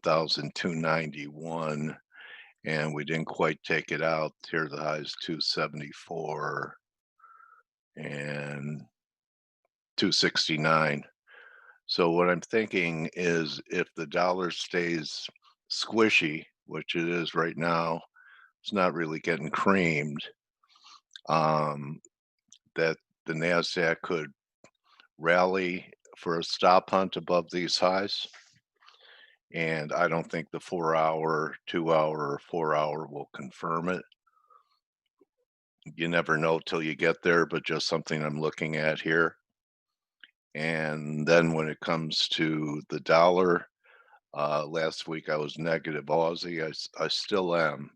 1,291, and we didn't quite take it out. Here the high is 274 and 269. So what I'm thinking is if the dollar stays squishy, which it is right now, it's not really getting creamed, um, that the NASDAQ could rally for a stop hunt above these highs. And I don't think the 4 hour, 2 hour, or 4 hour will confirm it. You never know till you get there, but just something I'm looking at here. And then when it comes to the dollar, last week I was negative Aussie. I still am.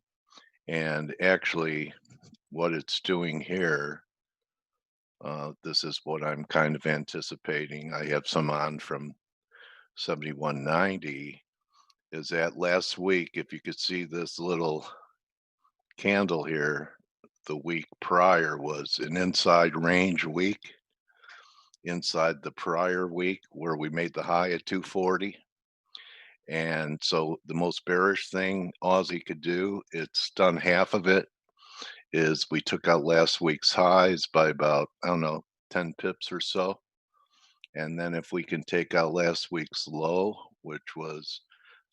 And actually, what it's doing here, this is what I'm kind of anticipating. I have some on from 71.90. Is that last week, if you could see this little candle here, the week prior was an inside range week inside the prior week where we made the high at 240. And so the most bearish thing Aussie could do, it's done half of it, is we took out last week's highs by about, I don't know, 10 pips or so. And then if we can take out last week's low, which was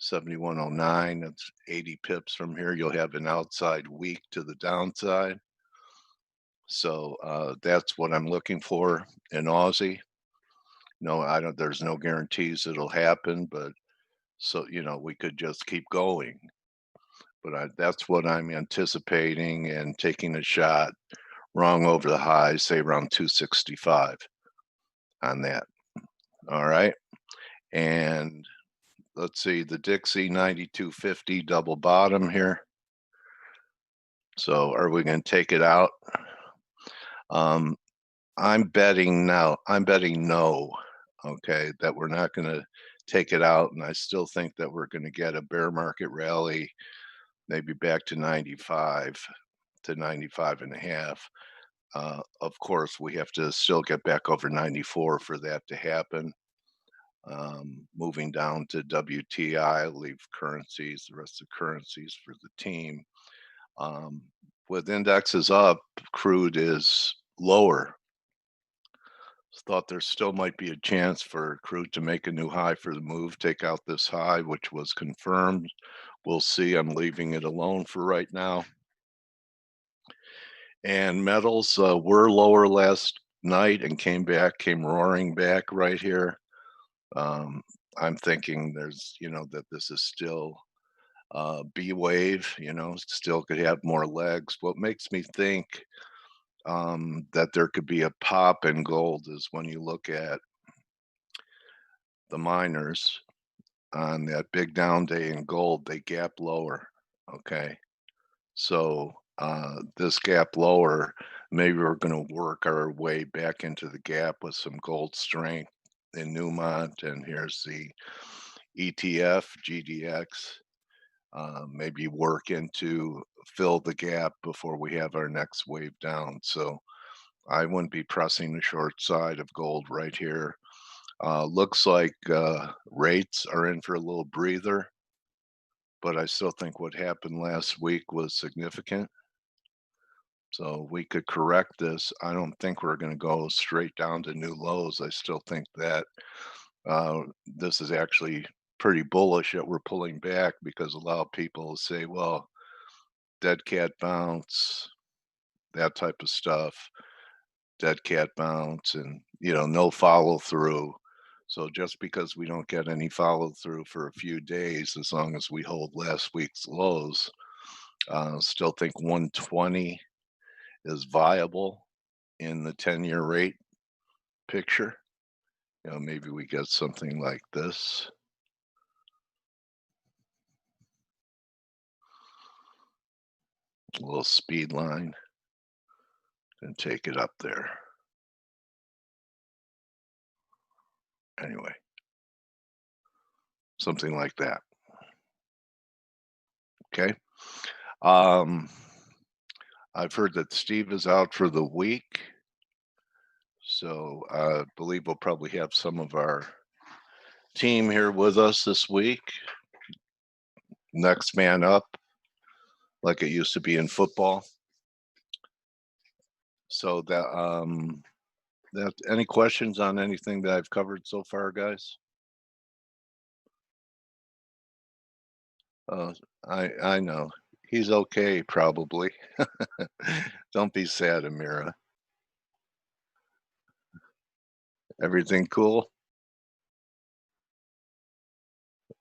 71.09, it's 80 pips from here, you'll have an outside week to the downside. So that's what I'm looking for in Aussie. No, I don't, there's no guarantees it'll happen, but so, we could just keep going. But that's what I'm anticipating and taking a shot wrong over the high, say around 265 on that. All right. And let's see, the Dixie 9250 double bottom here. So are we going to take it out? Um, I'm betting now. I'm betting no. Okay, that we're not going to take it out, and I still think that we're going to get a bear market rally, maybe back to 95 to 95 and a half. Of course, we have to still get back over 94 for that to happen. Moving down to WTI, leave currencies, the rest of currencies for the team. Um, with indexes up, crude is lower. Thought there still might be a chance for crude to make a new high for the move, take out this high, which was confirmed. We'll see. I'm leaving it alone for right now. And metals were lower last night and came roaring back right here. I'm thinking that this is still B wave, still could have more legs. What makes me think that there could be a pop in gold is when you look at the miners on that big down day in gold, they gap lower. Okay. So this gap lower, maybe we're going to work our way back into the gap with some gold strength in Newmont. And here's the ETF, GDX. Maybe work into fill the gap before we have our next wave down. So I wouldn't be pressing the short side of gold right here. Looks like rates are in for a little breather, but I still think what happened last week was significant. So we could correct this. I don't think we're going to go straight down to new lows. I still think that this is actually pretty bullish that we're pulling back because a lot of people say, well, dead cat bounce, that type of stuff, dead cat bounce, and no follow through. So just because we don't get any follow through for a few days, as long as we hold last week's lows, still think 120 is viable in the 10-year rate picture. Maybe we get something like this. A little speed line and take it up there. Anyway, something like that. Okay. Um, I've heard that Steve is out for the week. So I believe we'll probably have some of our team here with us this week. next man up, like it used to be in football. So that any questions on anything that I've covered so far, guys? I know he's okay, probably. Don't be sad, Amira. Everything cool?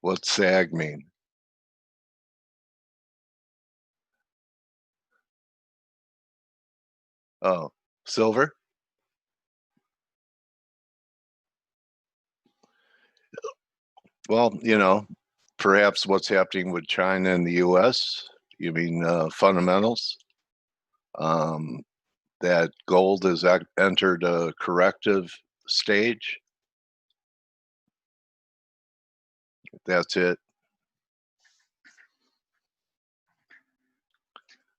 What's SAG mean? Oh, silver? Well, perhaps what's happening with China and the US, you mean fundamentals? Um, that gold has entered a corrective stage. That's it.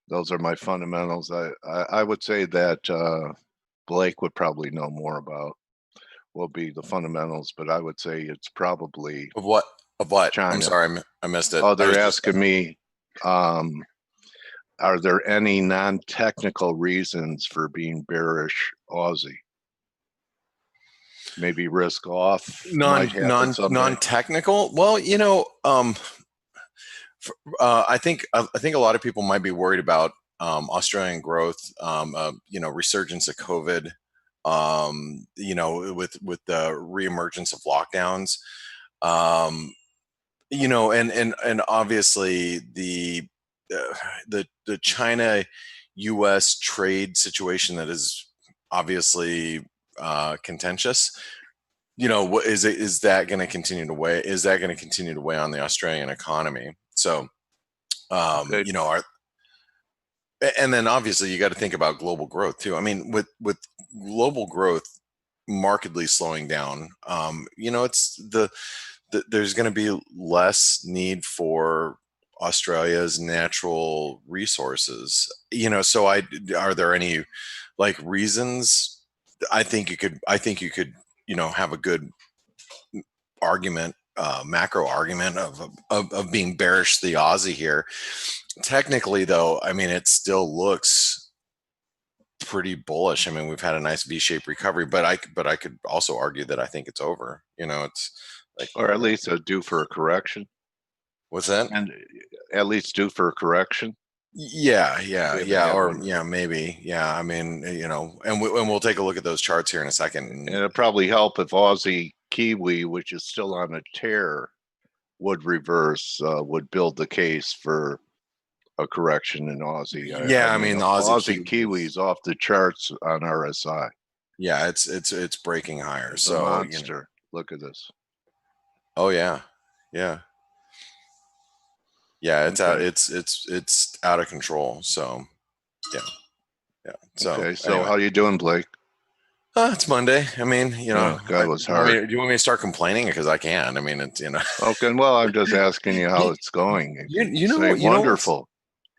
Those are my fundamentals. I would say that Blake would probably know more about will be the fundamentals, but I would say it's probably Of what? Of what? I'm China. sorry, I missed it. Oh, I they're was just asking me, are there any non-technical reasons for being bearish Aussie? Maybe risk off might happen someday. non-technical. Well, I think a lot of people might be worried about Australian growth, resurgence of COVID, with the reemergence of lockdowns, and obviously the China U.S. trade situation that is obviously contentious. Is that going to continue to weigh? Is that going to continue to weigh on the Australian economy? So, Okay. and then obviously you got to think about global growth too. I mean, with global growth markedly slowing down, it's there's going to be less need for Australia's natural resources. So are there any like reasons? I think you could have a good argument, macro argument of being bearish the Aussie here. Technically, though, I mean, it still looks pretty bullish. I mean, we've had a nice V-shaped recovery, but I could also argue that I think it's over. It's like, Or at least due for a correction. what's that? And at least due for a correction. Maybe, yeah. I mean, and we'll take a look at those charts here in a second. And it'd probably help if Aussie Kiwi, which is still on a tear, would reverse, would build the case for a correction in Aussie. I mean, the Aussie Kiwi's off the charts on RSI. Yeah, it's breaking higher. It's so a monster. Look at this. Oh yeah, yeah. It's okay. out. It's out of control. So, yeah. So, okay. So, anyway. how you doing, Blake? It's Monday. I mean, God was hard. Do you want me to start complaining? Because I can. I mean, it's Okay. Well, I'm just asking you how it's going. Wonderful.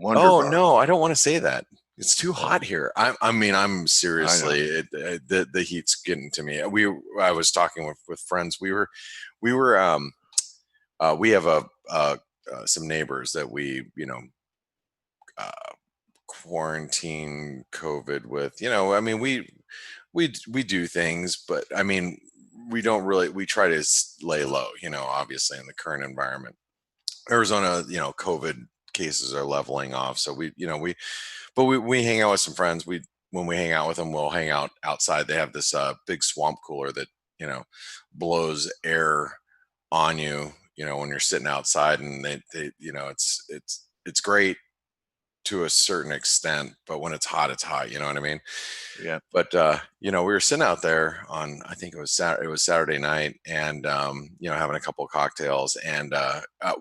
Wonderful. Oh no, I don't want to say that. It's too hot here. I'm seriously. The heat's getting to me. I was talking with friends. We have some neighbors that we quarantine COVID with. I mean, we do things, but I mean, we try to lay low, obviously in the current environment. Arizona, COVID cases are leveling off. So we hang out with some friends. When we hang out with them, we'll hang out outside. They have this big swamp cooler that, blows air on you, when you're sitting outside, and they it's great to a certain extent, but when it's hot, you know what I mean? Yeah. But we were sitting out there on, I think it was Saturday night, and having a couple of cocktails, and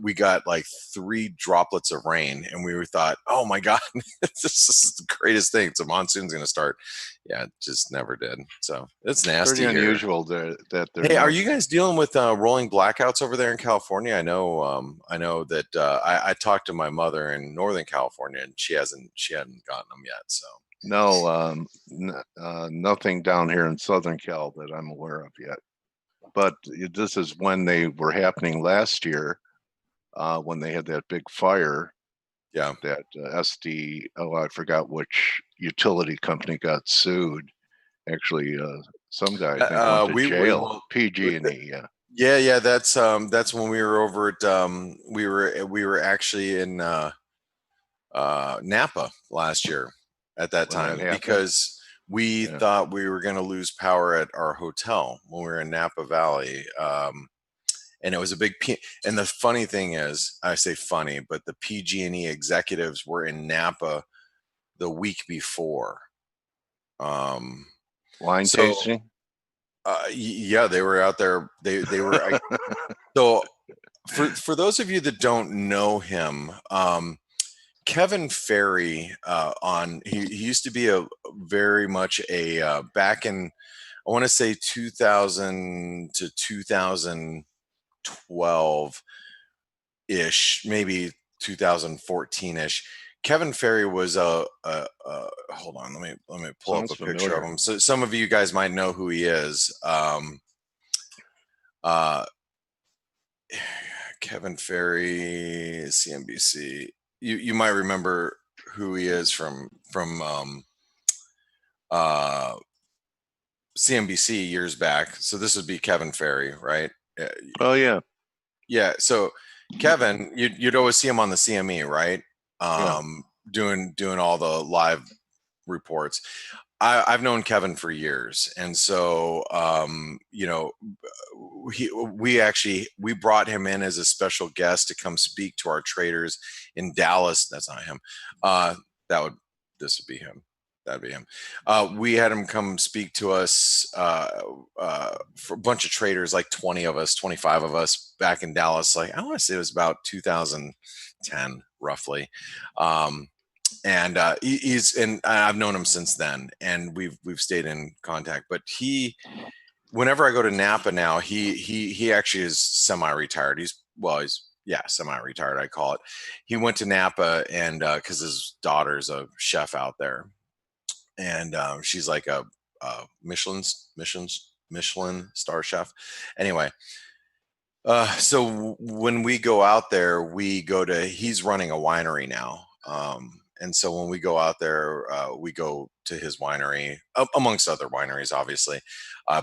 we got like 3 droplets of rain, and we thought, oh my god, this is the greatest thing. So monsoon's going to start. Yeah, it just never did. So it's nasty. Pretty unusual that hey, are you guys dealing with rolling blackouts over there in California? I know that I talked to my mother in Northern California, and she hadn't gotten them yet. So no, nothing down here in Southern Cal that I'm aware of yet. But this is when they were happening last year. when they had that big fire Yeah. that SD, oh, I forgot which utility company got sued. Actually, some guy I think went to We jail. will. PG&E, yeah. Yeah, yeah. That's when we were over at we were actually in Napa last year at that When that time happened, because we yeah. thought we were going to lose power at our hotel when we were in Napa Valley. And it was a and the funny thing is, I say funny, but the PG&E executives were in Napa the week before. Wine So tasting. yeah, they were out there. They were so for those of you that don't know him, Kevin Ferry he used to be a very much a back in, I want to say 2000 to 2012 ish, maybe 2014 ish. Kevin Ferry was hold on, let me pull up Sounds a picture of familiar. him. So some of you guys might know who he is. Uh, Kevin Ferry, CNBC. You might remember who he is from uh, CNBC years back. So this would be Kevin Ferry, right? Oh yeah, Yeah. So Kevin, you'd always see him on the CME, right? yeah. Doing all the live reports. I've known Kevin for years, and so we brought him in as a special guest to come speak to our traders in Dallas. That's not him. That would this would be him. That'd be him. We had him come speak to us for a bunch of traders, like 20 of us, 25 of us back in Dallas. Like I want to say it was about 2010, roughly. And and I've known him since then, and we've stayed in contact. But whenever I go to Napa now, he actually is semi-retired. He's yeah, semi-retired, I call it. He went to Napa and because his daughter's a chef out there, and she's like a Michelin star chef. Anyway, so when we go out there, he's running a winery now. And so when we go out there, we go to his winery, amongst other wineries, obviously.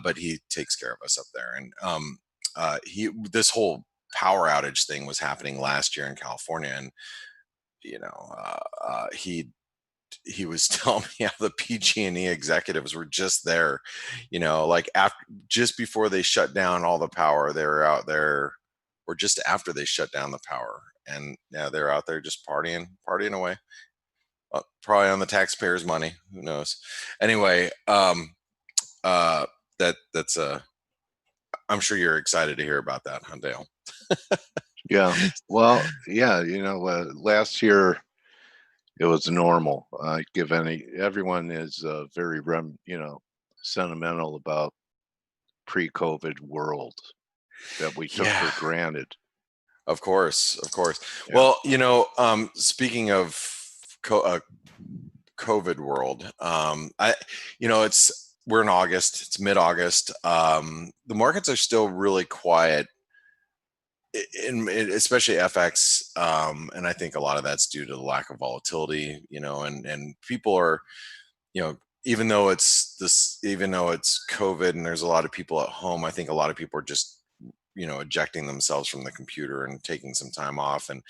But he takes care of us up there. And this whole power outage thing was happening last year in California. And, you know, he was telling me how the PG&E executives were just there, like after, just before they shut down all the power, they were out there, or just after they shut down the power, and yeah, they're out there just partying away, probably on the taxpayers' money. Who knows? Anyway, that's I'm sure you're excited to hear about that, huh, Dale? Yeah. Well, yeah, last year it was normal. Everyone is very sentimental about pre-COVID world that we took Yeah, for granted. of course, of course. Yeah. Well, speaking of COVID world, we're in August. It's mid-August. The markets are still really quiet, especially FX, and I think a lot of that's due to the lack of volatility. And people are, you know, even though it's COVID and there's a lot of people at home, I think a lot of people are just ejecting themselves from the computer and taking some time off, and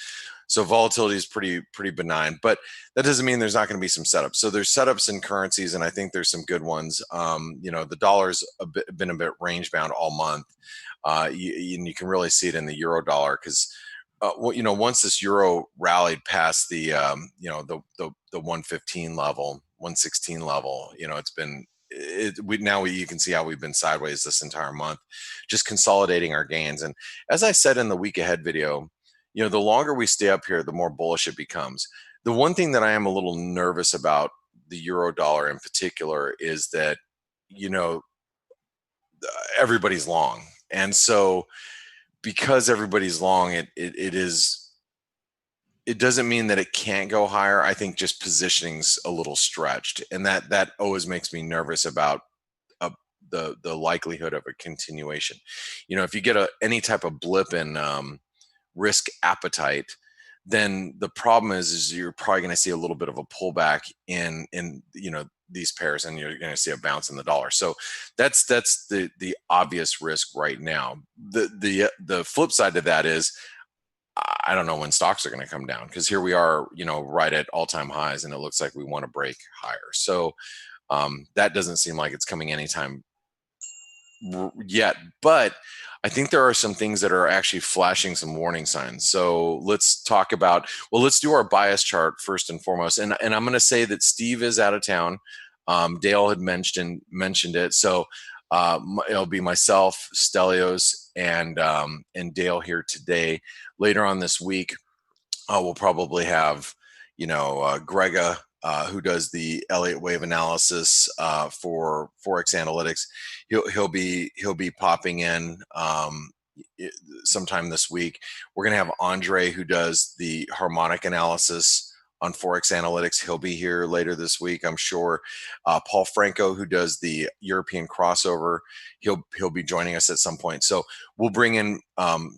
so volatility is pretty benign, but that doesn't mean there's not going to be some setups. So there's setups in currencies, and I think there's some good ones. The dollar's been a bit range bound all month. You can really see it in the euro dollar because once this euro rallied past the the 115 level, 116 level, it's been you can see how we've been sideways this entire month, just consolidating our gains. And as I said in the week ahead video, the longer we stay up here, the more bullish it becomes. The one thing that I am a little nervous about the euro dollar in particular is that, everybody's long. And so because everybody's long, it doesn't mean that it can't go higher. I think just positioning's a little stretched. And that always makes me nervous about the likelihood of a continuation. If you get any type of blip in risk appetite, then the problem is you're probably going to see a little bit of a pullback in these pairs, and you're going to see a bounce in the dollar. So that's the obvious risk right now. The flip side to that is I don't know when stocks are going to come down, because here we are, right at all-time highs, and it looks like we want to break higher. So that doesn't seem like it's coming anytime yet, but I think there are some things that are actually flashing some warning signs. So let's talk about, well, let's do our bias chart first and foremost. And I'm going to say that Steve is out of town. Dale had mentioned it. So it'll be myself, Stelios, and Dale here today. Later on this week, we'll probably have, Grega, who does the Elliott wave analysis for Forex Analytics. He'll be popping in sometime this week. We're gonna have Andre, who does the harmonic analysis on Forex Analytics. He'll be here later this week, I'm sure. Paul Franco, who does the European crossover, he'll be joining us at some point. So we'll bring in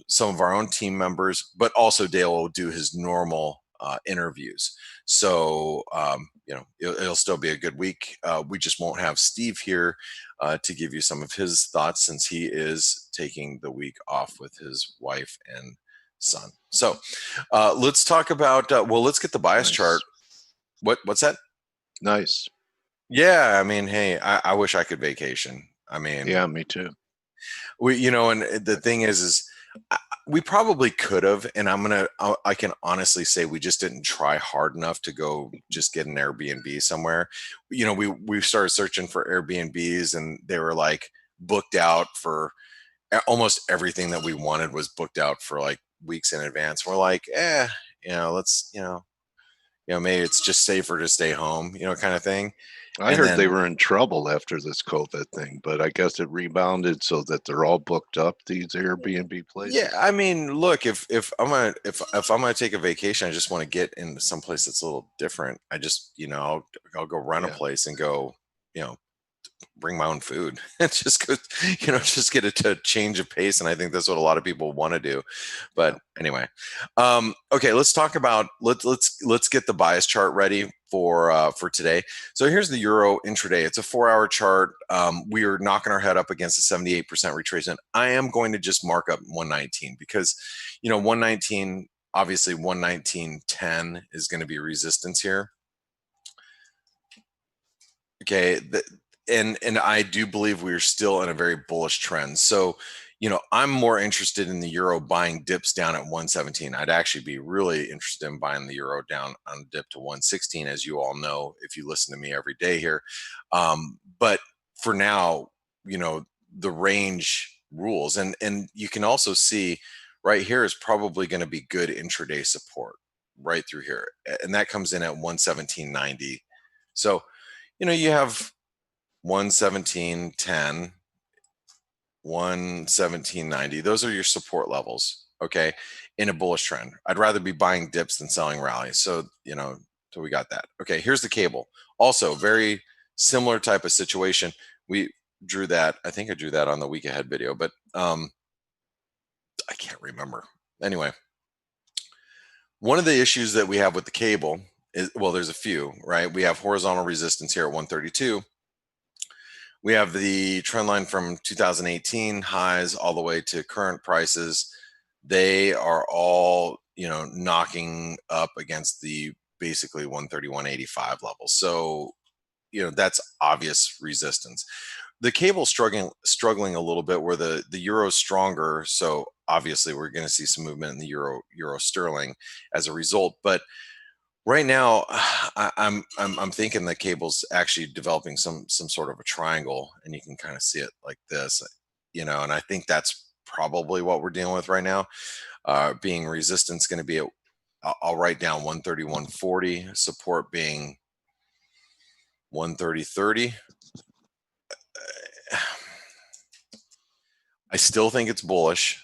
some of our own team members, but also Dale will do his normal interviews. So it'll still be a good week. We just won't have Steve here to give you some of his thoughts, since he is taking the week off with his wife and son. So let's talk about let's get the bias Nice. chart. What's that? Nice. Yeah, I mean, hey, I wish I could vacation. I mean, Yeah, me too. and the thing is we probably could have, and I can honestly say we just didn't try hard enough to go just get an Airbnb somewhere. We started searching for Airbnbs, and they were like booked out for almost everything that we wanted was booked out for like weeks in advance. We're like, let's, maybe it's just safer to stay home, kind of thing. I And heard they then, were in trouble after this COVID thing, but I guess it rebounded so that they're all booked up, these Airbnb places. yeah, I mean, look, if I'm gonna take a vacation, I just want to get into someplace that's a little different. I just, I'll go run a Yeah. place and go, you know, bring my own food and just go, just get it to change of pace. And I think that's what a lot of people want to do. But anyway, okay, let's talk about let's get the bias chart ready for today. So here's the euro intraday. It's a 4-hour chart. We are knocking our head up against a 78% retracement. I am going to just mark up 119 because 119, obviously 119.10 is going to be resistance here. Okay, and I do believe we're still in a very bullish trend. So, I'm more interested in the euro buying dips down at 117. I'd actually be really interested in buying the euro down on a dip to 116, as you all know, if you listen to me every day here. But for now, the range rules, and you can also see right here is probably going to be good intraday support right through here, and that comes in at 117.90. So, you have 117.10, 117.90. Those are your support levels, okay, in a bullish trend. I'd rather be buying dips than selling rallies. So, so we got that. Okay, here's the cable. Also, very similar type of situation. We drew that. I think I drew that on the week ahead video, but I can't remember. Anyway, one of the issues that we have with the cable is, well, there's a few, right? We have horizontal resistance here at 132. We have the trend line from 2018 highs all the way to current prices. They are all, knocking up against the basically 131.85 level. So, that's obvious resistance. The cable's struggling a little bit where the euro's stronger. So obviously we're going to see some movement in the euro sterling as a result. But right now, I'm thinking the cable's actually developing some sort of a triangle, and you can kind of see it like this, and I think that's probably what we're dealing with right now. Being resistance going to be at, I'll write down 131.40, support being 130.30. I still think it's bullish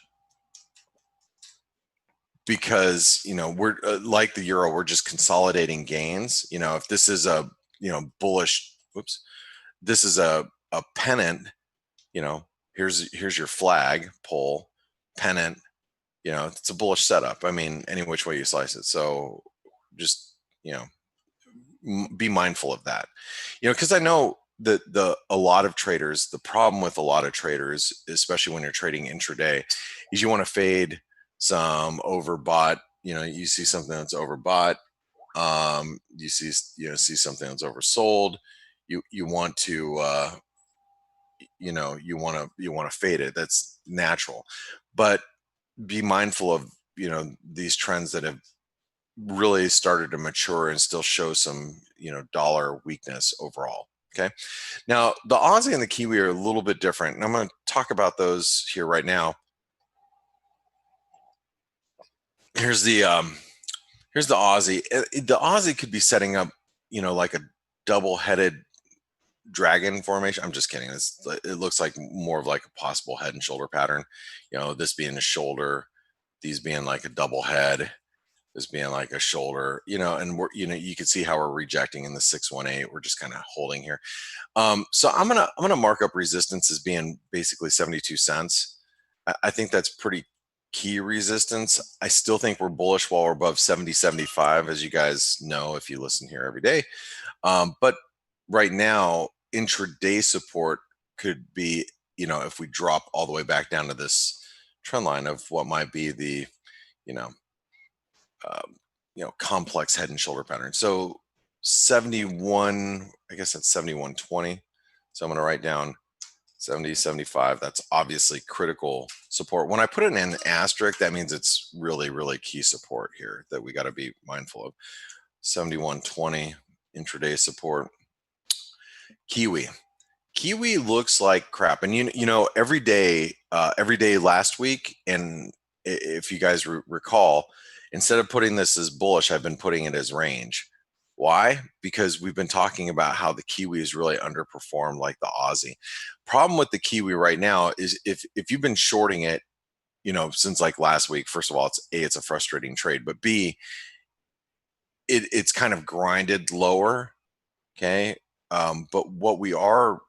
because we're like the euro, we're just consolidating gains. If this is a bullish, this is a pennant. Here's your flag pole pennant. it's a bullish setup. I mean, any which way you slice it. So just, be mindful of that, because I know that a lot of traders, the problem with a lot of traders, especially when you're trading intraday, is you want to fade some overbought. You see something that's overbought. You see something that's oversold. You want to you want to fade it. That's natural, but be mindful of these trends that have really started to mature and still show some dollar weakness overall. Okay, now the Aussie and the Kiwi are a little bit different, and I'm going to talk about those here right now. Here's the Aussie. The Aussie could be setting up like a double-headed dragon formation. I'm just kidding. It looks like more of like a possible head and shoulder pattern. This being a shoulder, these being like a double head, this being like a shoulder, and we're, you can see how we're rejecting in the 618. We're just kind of holding here. So I'm gonna mark up resistance as being basically 72 cents. I think that's pretty key resistance. I still think we're bullish while we're above 70.75, as you guys know if you listen here every day. But right now, intraday support could be, if we drop all the way back down to this trend line of what might be the, you know, complex head and shoulder pattern. So 71, I guess that's 71.20. So I'm going to write down 70.75. That's obviously critical support. When I put it in an asterisk, that means it's really, really key support here that we got to be mindful of. 71.20 intraday support. Kiwi looks like crap, and every day last week, and if you guys recall, instead of putting this as bullish, I've been putting it as range. Why? Because we've been talking about how the Kiwi is really underperformed like the Aussie. Problem with the Kiwi right now is if you've been shorting it, since like last week, first of all, it's a frustrating trade, but B, it's kind of grinded lower. Okay. But what we are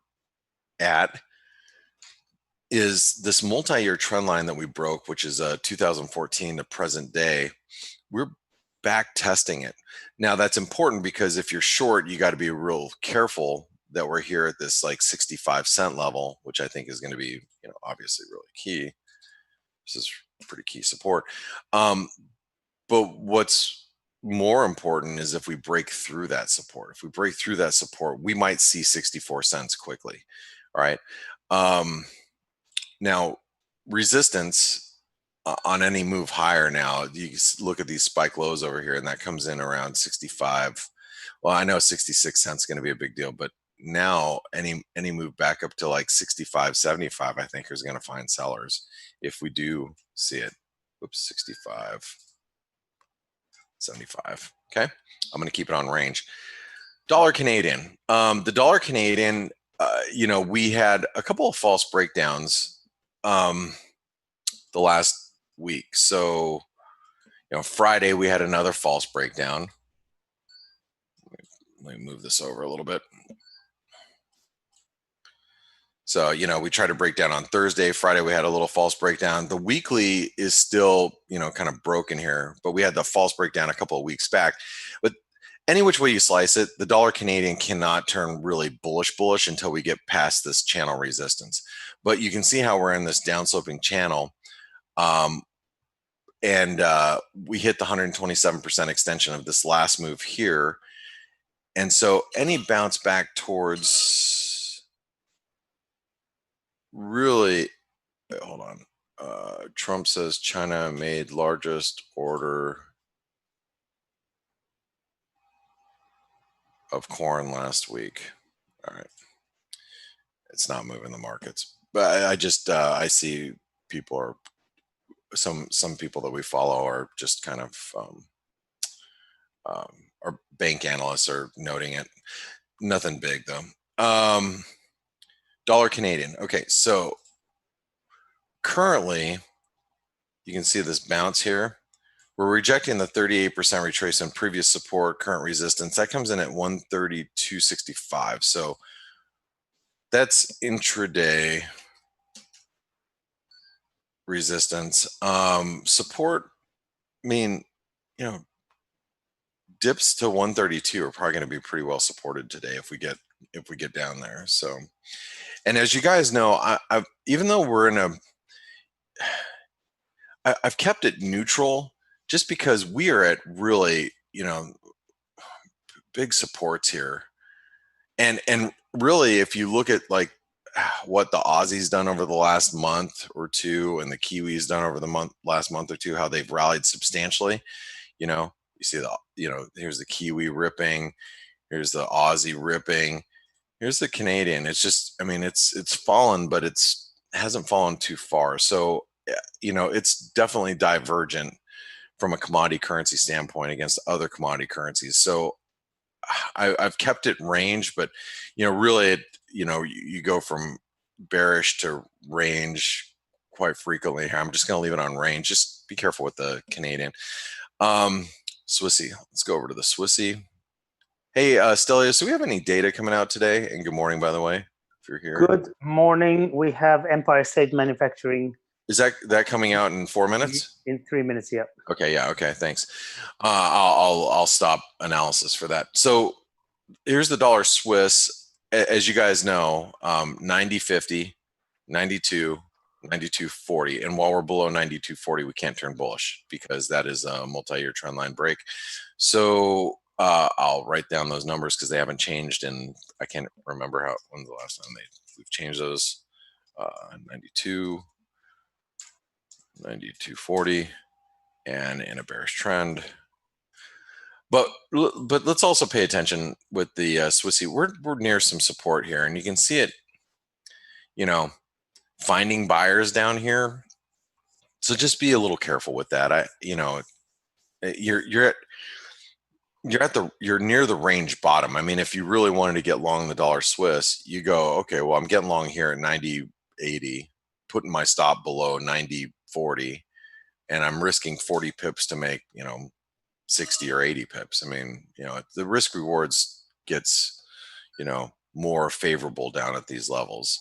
at is this multi-year trend line that we broke, which is 2014 to present day. We're back testing it. Now that's important because if you're short, you got to be real careful that we're here at this like 65 cent level, which I think is going to be, obviously really key. This is pretty key support. But what's more important is if we break through that support. If we break through that support, we might see 64 cents quickly. All right. Now, resistance on any move higher now, you look at these spike lows over here, and that comes in around 65. Well, I know 66 cents is going to be a big deal, but now any move back up to like 65, 75, I think is going to find sellers if we do see it. Oops, 65, 75. Okay, I'm going to keep it on range. Dollar Canadian. The dollar Canadian, we had a couple of false breakdowns the last week. So, Friday we had another false breakdown. Let me move this over a little bit. So, we tried to break down on Thursday. Friday we had a little false breakdown. The weekly is still, kind of broken here, but we had the false breakdown a couple of weeks back. But any which way you slice it, the dollar Canadian cannot turn really bullish until we get past this channel resistance. But you can see how we're in this downsloping channel. And we hit the 127% extension of this last move here. And so any bounce back towards really, wait, hold on. Trump says China made largest order of corn last week. All right. It's not moving the markets, but I just, I see people are, some people that we follow are just kind of, our bank analysts are noting it. Nothing big though. Dollar Canadian. Okay, so currently you can see this bounce here. We're rejecting the 38% retracement previous support, current resistance. That comes in at 132.65. So that's intraday. resistance. Support, I mean, you know, dips to 132 are probably going to be pretty well supported today if we get down there. So, and as you guys know, I've even though we're in a, I've kept it neutral just because we are at really, big supports here. And really, if you look at like what the Aussie's done over the last month or two, and the Kiwis done over the last month or two, how they've rallied substantially. You see here's the Kiwi ripping, here's the Aussie ripping, here's the Canadian. It's just, I mean, it's fallen, but it hasn't fallen too far. So, it's definitely divergent from a commodity currency standpoint against other commodity currencies. So I've kept it range, but really, you go from bearish to range quite frequently here. I'm just going to leave it on range. Just be careful with the Canadian. Swissy. Let's go over to the Swissy. Hey, Stelios, do we have any data coming out today? And good morning, by the way, if you're here. Good morning. We have Empire State Manufacturing. Is that coming out in 4 minutes? In 3 minutes, yeah. Okay, yeah, okay, thanks. I'll stop analysis for that. So here's the dollar Swiss. As you guys know, 90.50, 92, 92.40, and while we're below 92.40, we can't turn bullish because that is a multi-year trend line break. So I'll write down those numbers because they haven't changed, and I can't remember when's the last time we've changed those. 92. 92.40 and in a bearish trend. But let's also pay attention with the Swissy. We're near some support here, and you can see it, finding buyers down here. So just be a little careful with that. You're near the range bottom. I mean, if you really wanted to get long the dollar Swiss, you go, okay, well, I'm getting long here at 90.80, putting my stop below 90.40, and I'm risking 40 pips to make, 60 or 80 pips. I mean, the risk rewards gets, more favorable down at these levels.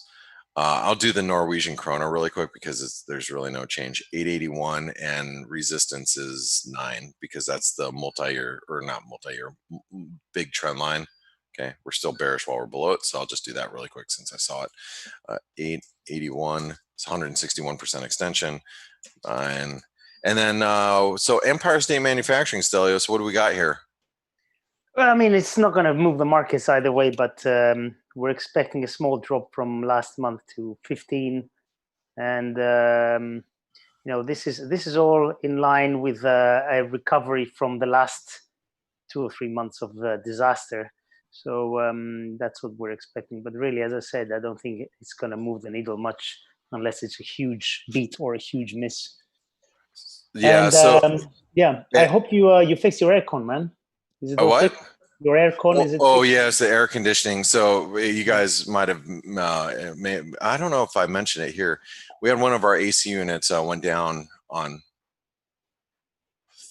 I'll do the Norwegian krona really quick because there's really no change. 881 and resistance is 9 because that's the multi-year, or not multi-year, big trend line. Okay, we're still bearish while we're below it, so I'll just do that really quick since I saw it. 881, it's 161% extension. And then, so Empire State Manufacturing, Stelios, what do we got here? Well, I mean, it's not going to move the markets either way, but we're expecting a small drop from last month to 15, and this is all in line with a recovery from the last 2 or 3 months of disaster. So that's what we're expecting. But really, as I said, I don't think it's going to move the needle much unless it's a huge beat or a huge miss. Yeah. And, I hope you fix your aircon, man. Is it okay? What? Your aircon, is it? Oh, yeah, it's the air conditioning. So you guys might have, I don't know if I mentioned it here. We had one of our AC units went down on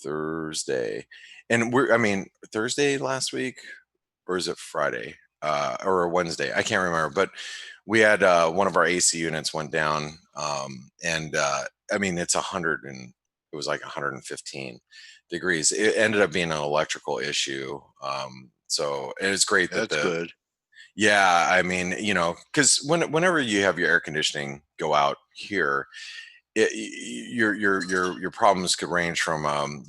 Thursday, and Thursday last week, or is it Friday or Wednesday? I can't remember, but we had one of our AC units went down, and it's 100 and it was like 115 degrees. It ended up being an electrical issue. So it was great That's good. Yeah, I mean, because whenever you have your air conditioning go out here, your problems could range from a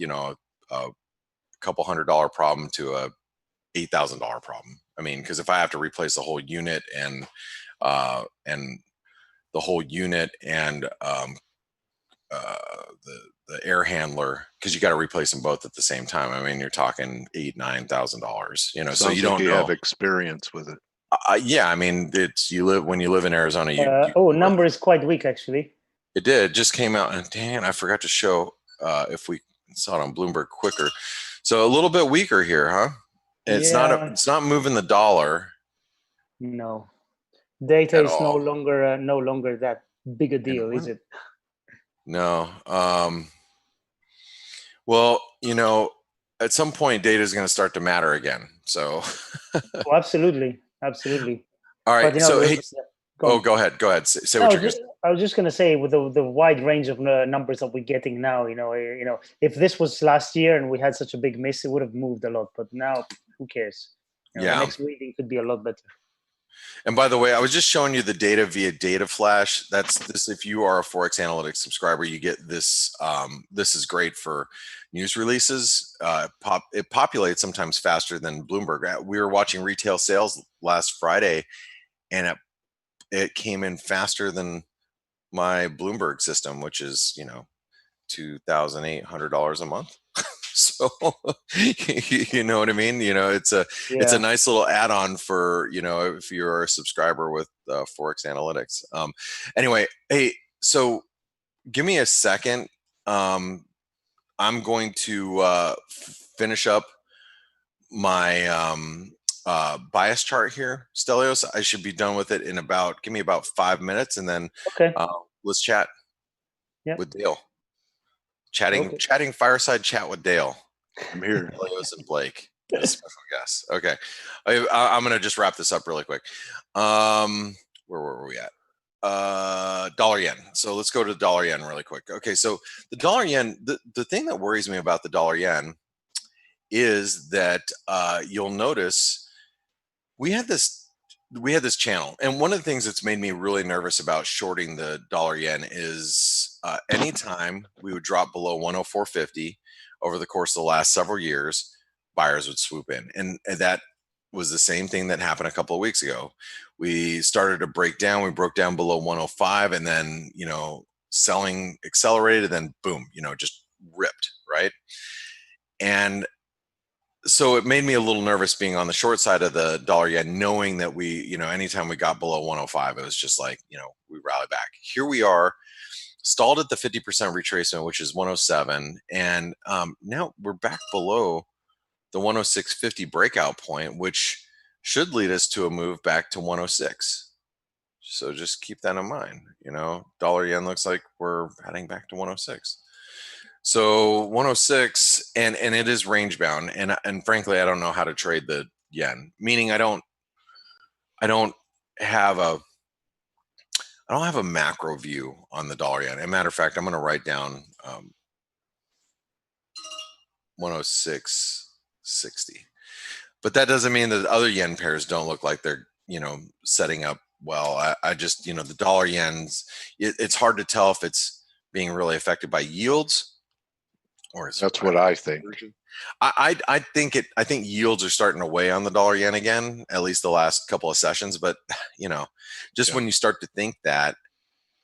couple $100 problem to a $8,000 problem. I mean, because if I have to replace the whole unit and the whole unit and the air handler, because you got to replace them both at the same time. I mean, you're talking $8,000-9,000. So you don't have experience with it. Yeah, I mean, when you live in Arizona. Number is quite weak actually. It did just came out, and dang, I forgot to show if we saw it on Bloomberg quicker. So a little bit weaker here, huh? It's not moving the dollar. No, data is no longer that big a deal, is it? No. Well, at some point, data is going to start to matter again. So. Absolutely. All right. So, hey, Oh, go ahead. Go ahead. Say No, what you're going to say. I was just going to say, with the wide range of numbers that we're getting now, if this was last year and we had such a big miss, it would have moved a lot. But now, who cares? The Yeah. next reading could be a lot better. And by the way, I was just showing you the data via Data Flash. That's this. If you are a Forex Analytics subscriber, you get this. This is great for news releases. It populates sometimes faster than Bloomberg. We were watching retail sales last Friday, and it came in faster than my Bloomberg system, which is $2,800 a month. So you know what I mean? It's a nice little add-on for, if you're a subscriber with Forex Analytics. Anyway, hey, so give me a second. I'm going to finish up my bias chart here, Stelios. I should be done with it in give me about 5 minutes, and then let's chat with Dale. Chatting fireside chat with Dale. I'm here. Stelios and Blake as special guests. Okay, I'm gonna just wrap this up really quick. Where were we at? Dollar yen. So let's go to dollar yen really quick. Okay, so the dollar yen. The thing that worries me about the dollar yen is that you'll notice we had this channel, and one of the things that's made me really nervous about shorting the dollar yen is anytime we would drop below 104.50 over the course of the last several years, buyers would swoop in, and that was the same thing that happened a couple of weeks ago. We started to break down. We broke down below 105, and then selling accelerated, then boom, just ripped, right? And so it made me a little nervous being on the short side of the dollar yen, knowing that we, anytime we got below 105, it was just like, we rally back. Here we are, stalled at the 50% retracement, which is 107. And now we're back below the 106.50 breakout point, which should lead us to a move back to 106. So just keep that in mind. Dollar yen looks like we're heading back to 106. So 106, and it is range bound, and frankly, I don't know how to trade the yen. Meaning, I don't have a macro view on the dollar yen. As a matter of fact, I'm going to write down 106.60. But that doesn't mean that other yen pairs don't look like they're setting up well. I just the dollar yen's. It's hard to tell if it's being really affected by yields. That's what I think. I think yields are starting to weigh on the dollar yen again, at least the last couple of sessions. But when you start to think that,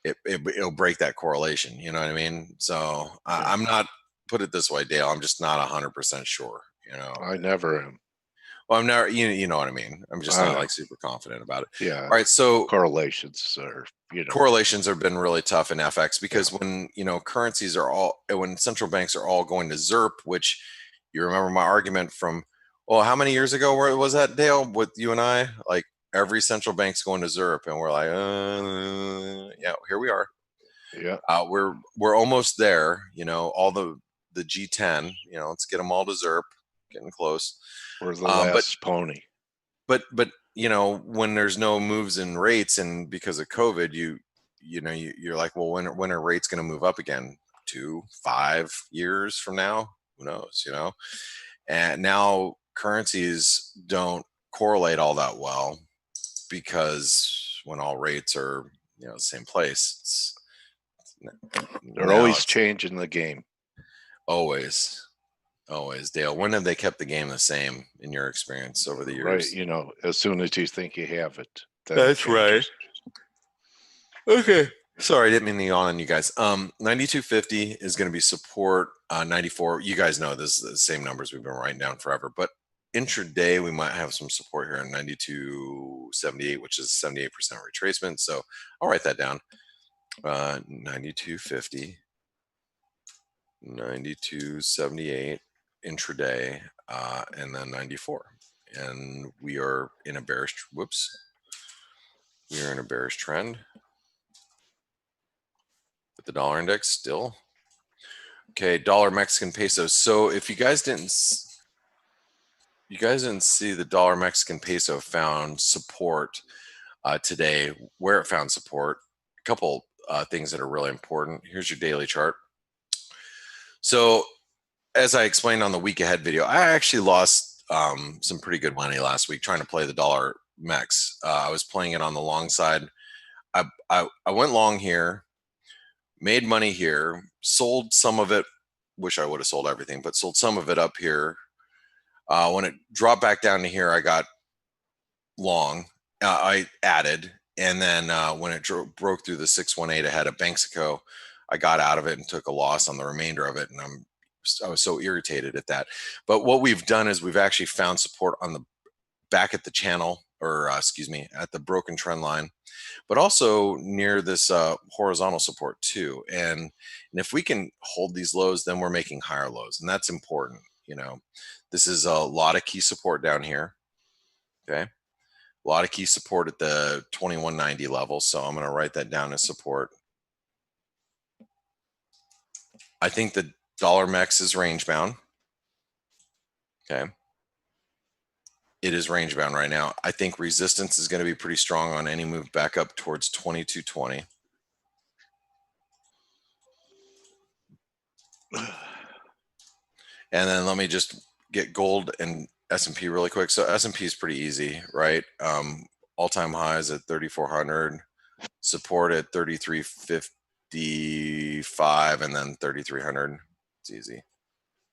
it'll break that correlation. You know what I mean? So I'm not, put it this way, Dale. I'm just not 100% sure. I never am. Well, I'm never. You know what I mean. I'm just not like super confident about it. Yeah. All right. So correlations are. Correlations have been really tough in FX because when currencies are when central banks are all going to ZIRP, which you remember my argument from, well, how many years ago was that, Dale, with you and I? Like every central bank's going to ZIRP, and we're like, yeah, here we are. Yeah, we're almost there. All the G10. Let's get them all to ZIRP. Getting close. We're the last pony. But when there's no moves in rates, and because of COVID, you're like, well, when are rates going to move up again? 2-5 years from now? Who knows? And now currencies don't correlate all that well, because when all rates are the same place, they're always changing the game. Always, Dale. When have they kept the game the same in your experience over the years? Right. As soon as you think you have it. That's right. Okay. Sorry, I didn't mean to yawn on you guys. 92.50 is going to be support. 94. You guys know this is the same numbers we've been writing down forever. But intraday, we might have some support here on 92.78, which is 78% retracement. So I'll write that down. 92.50, 92.78 intraday, and then 94. And we are in a bearish. Whoops. We are in a bearish trend. With the dollar index still. Okay, dollar Mexican peso. So if you guys didn't see the dollar Mexican peso found support today, where it found support. A couple things that are really important. Here's your daily chart. So as I explained on the week ahead video, I actually lost some pretty good money last week trying to play the dollar MEX. I was playing it on the long side. I went long here, made money here, sold some of it. Wish I would have sold everything, but sold some of it up here. When it dropped back down to here, I got long. I added, and then when it broke through the 618 ahead of Banxico, I got out of it and took a loss on the remainder of it, and I was so irritated at that. But what we've done is we've actually found support on the back at the channel, or excuse me, at the broken trend line, but also near this horizontal support too. And if we can hold these lows, then we're making higher lows, and that's important. You know, this is a lot of key support down here. Okay, a lot of key support at the 2190 level. So I'm going to write that down as support. I think the dollar MEX is range bound. Okay. It is range bound right now. I think resistance is going to be pretty strong on any move back up towards 2220. And then let me just get gold and S&P really quick. So S&P is pretty easy, right? All-time highs at 3,400, support at 3,355, and then 3,300. It's easy.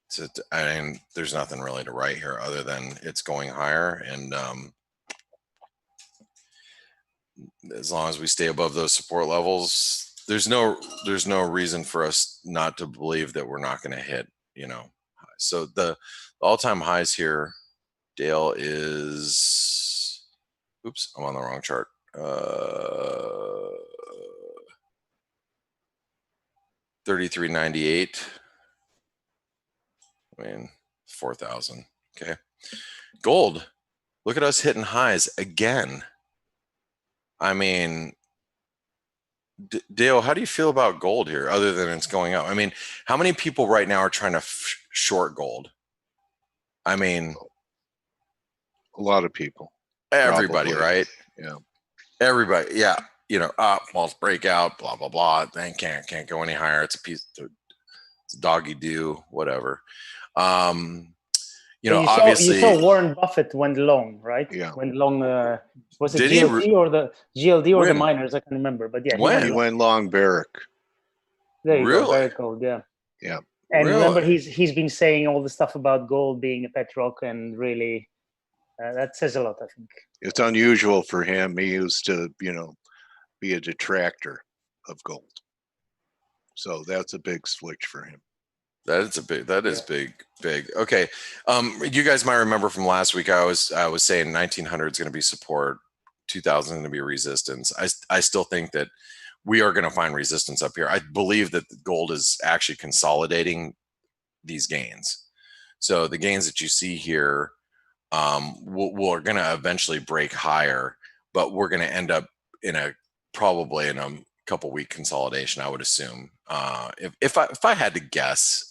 So, I mean, there's nothing really to write here other than it's going higher, and as long as we stay above those support levels, there's no reason for us not to believe that we're not going to hit, you know. So the all-time highs here, Dale, is, oops, I'm on the wrong chart. 3398. I mean, 4,000. Okay. Gold. Look at us hitting highs again. I mean, Dale, how do you feel about gold here other than it's going up? I mean, how many people right now are trying to short gold? I mean, A lot of people. everybody, Probably. right? Yeah. Everybody. Yeah. You know, false breakout, blah, blah, blah. Then can't go any higher. It's a piece, it's doggy do, whatever. You know, obviously you saw Warren Buffett went long, right? Yeah. Went long. Was it Did he GLD or the GLD or the When? miners? I can't remember, but yeah, When? He went long Barrick. there you go, Really? very cold, yeah. Yeah. And remember, Really? he's been saying all the stuff about gold being a pet rock, and really, that says a lot, I think. It's unusual for him. He used to, you know, be a detractor of gold. So that's a big switch for him. That is big. Okay. You guys might remember from last week, I was saying 1900 is going to be support, 2000 is going to be resistance. I still think that we are going to find resistance up here. I believe that the gold is actually consolidating these gains. So the gains that you see here, we're going to eventually break higher, but we're going to end up probably in a couple week consolidation, I would assume. If I had to guess,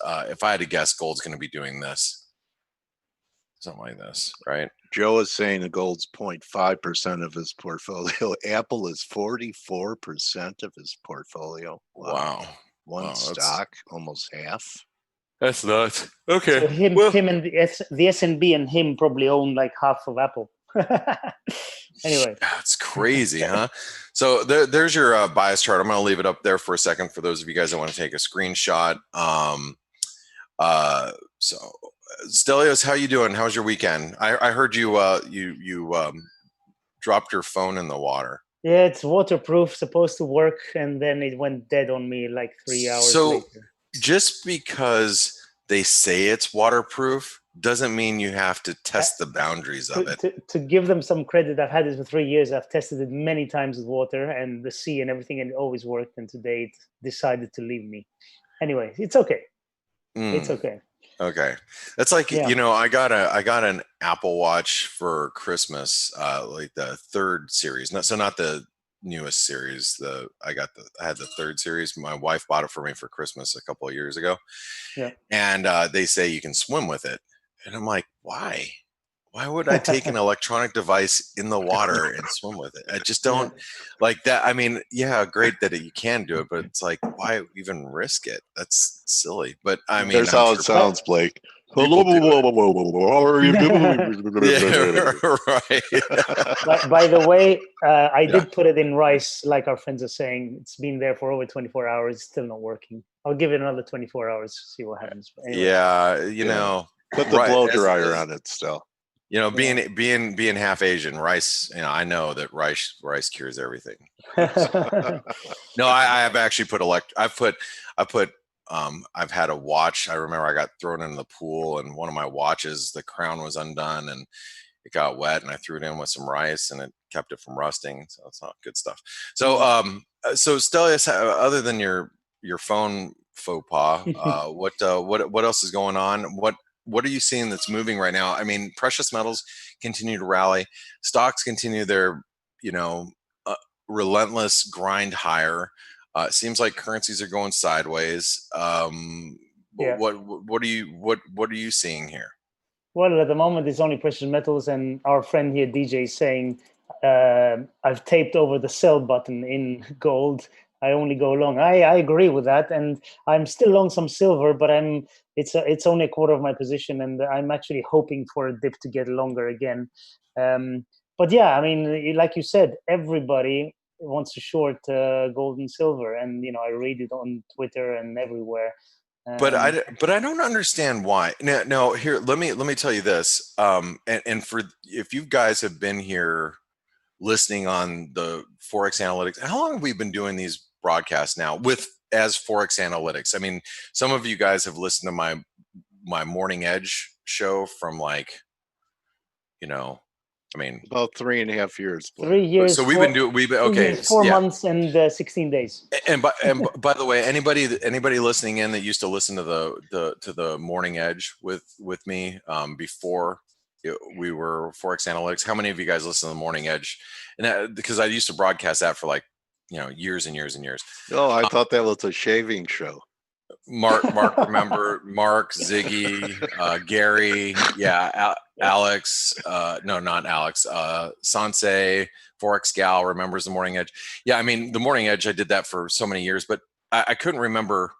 gold's going to be doing this, something like this, right? Joe is saying the gold's 0.5% of his portfolio. Apple is 44% of his portfolio. Wow. One stock, almost half. That's nuts. Okay. So him and the S&B and him probably own like half of Apple. Anyway, that's crazy, huh? So there's your bias chart. I'm going to leave it up there for a second for those of you guys that want to take a screenshot. So Stelios, how you doing? How's your weekend? I heard you dropped your phone in the water. Yeah, it's waterproof, supposed to work, and then it went dead on me like 3 hours later. Just because they say it's waterproof doesn't mean you have to test the boundaries of it. To give them some credit, I've had it for 3 years. I've tested it many times with water and the sea and everything, and it always worked. And today it decided to leave me. Anyway, it's okay. It's okay. Okay, that's like, you know, I got an Apple Watch for Christmas, like the 3rd series. Not the newest series. I had the 3rd series. My wife bought it for me for Christmas a couple of years ago. Yeah. And they say you can swim with it, and I'm like, why? why would I take an electronic device in the water and swim with it? I just don't like that. I mean, yeah, great that you can do it, but it's like, why even risk it? That's silly. But I mean, There's I'm how sure it sounds, Blake. people do it. How are you Yeah, doing? right. By the way, I Yeah. did put it in rice, like our friends are saying. It's been there for over 24 hours, still not working. I'll give it another 24 hours to see what happens. But anyway. Yeah, Yeah. Put the right, blow as- dryer as- on it still. You know, Yeah. being half Asian, rice. You know, I know that rice cures everything. No, I have actually put I've had a watch. I remember I got thrown into the pool, and one of my watches, the crown was undone, and it got wet, and I threw it in with some rice, and it kept it from rusting. So it's not good stuff. So, so Stelios, other than your phone faux pas, what else is going on? What are you seeing that's moving right now? I mean, precious metals continue to rally. Stocks continue their, you know, relentless grind higher. It seems like currencies are going sideways. Yeah. What are you seeing here? Well, at the moment, it's only precious metals, and our friend here, DJ, is saying I've taped over the sell button in gold. I only go long. I agree with that, and I'm still long some silver, but it's only a quarter of my position, and I'm actually hoping for a dip to get longer again. But yeah, I mean, like you said, everybody wants to short gold and silver, and I read it on Twitter and everywhere. But I don't understand why. No, here, let me tell you this. And for if you guys have been here listening on the Forex Analytics, how long have we been doing these broadcasts now with as Forex Analytics? I mean, some of you guys have listened to my Morning Edge show from like, I mean, about 3.5 years. Blake. 3 years. so we've been okay. 2 years, 4 yeah. months, and 16 days. And by the way, anybody listening in that used to listen to the Morning Edge with me before we were Forex Analytics, how many of you guys listen to the Morning Edge? And because I used to broadcast that for like years and years and years. Oh, I thought that was a shaving show. Mark, remember Mark, Ziggy, Gary, Alex, no, not Alex, Sanse, Forex Gal remembers the Morning Edge. Yeah, I mean, the Morning Edge, I did that for so many years, but I couldn't remember.